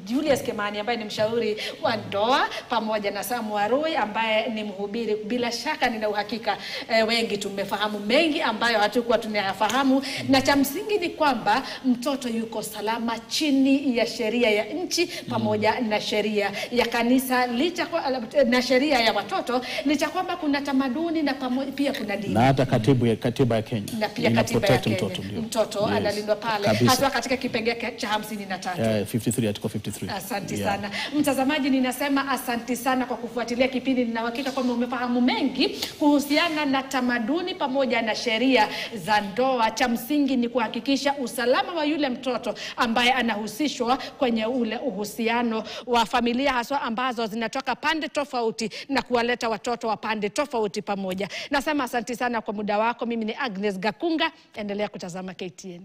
Julius Kimani ambaye ni mshauri wa ndoa, pamoja na Sam Warui ambaye ni mhubiri. Bila shaka nina uhakika wengi tumefahamu mengi ambayo hatukuwa tunayafahamu, na cha msingi ni kwamba mtoto yuko salama chini ya sheria ya nchi pamoja na sheria ya kanisa, na sheria ya watoto, licha kwamba kuna tamaduni na pia kuna dini. Na hata katiba ya Kenya. Na pia katiba ya Kenya. Mtoto Yes. analindwa pale hasa katika kipengele cha 53. 53 article 53. Asante sana. Mtazamaji, ninasema asante sana kwa kufuatilia kipindi. Nina hakika kwamba umefahamu mengi kuhusiana na tamaduni pamoja na sheria za ndoa. Cha msingi ni kuhakikisha usalama wa yule mtoto ambaye anahusishwa kwenye ule uhusiano wa familia, haswa ambazo zinatoka pande tofauti na kuwaleta watoto wa pande tofauti pamoja. Nasema asante sana kwa muda wako. Mimi ni Agnes Gakunga, endelea kutazama KTN.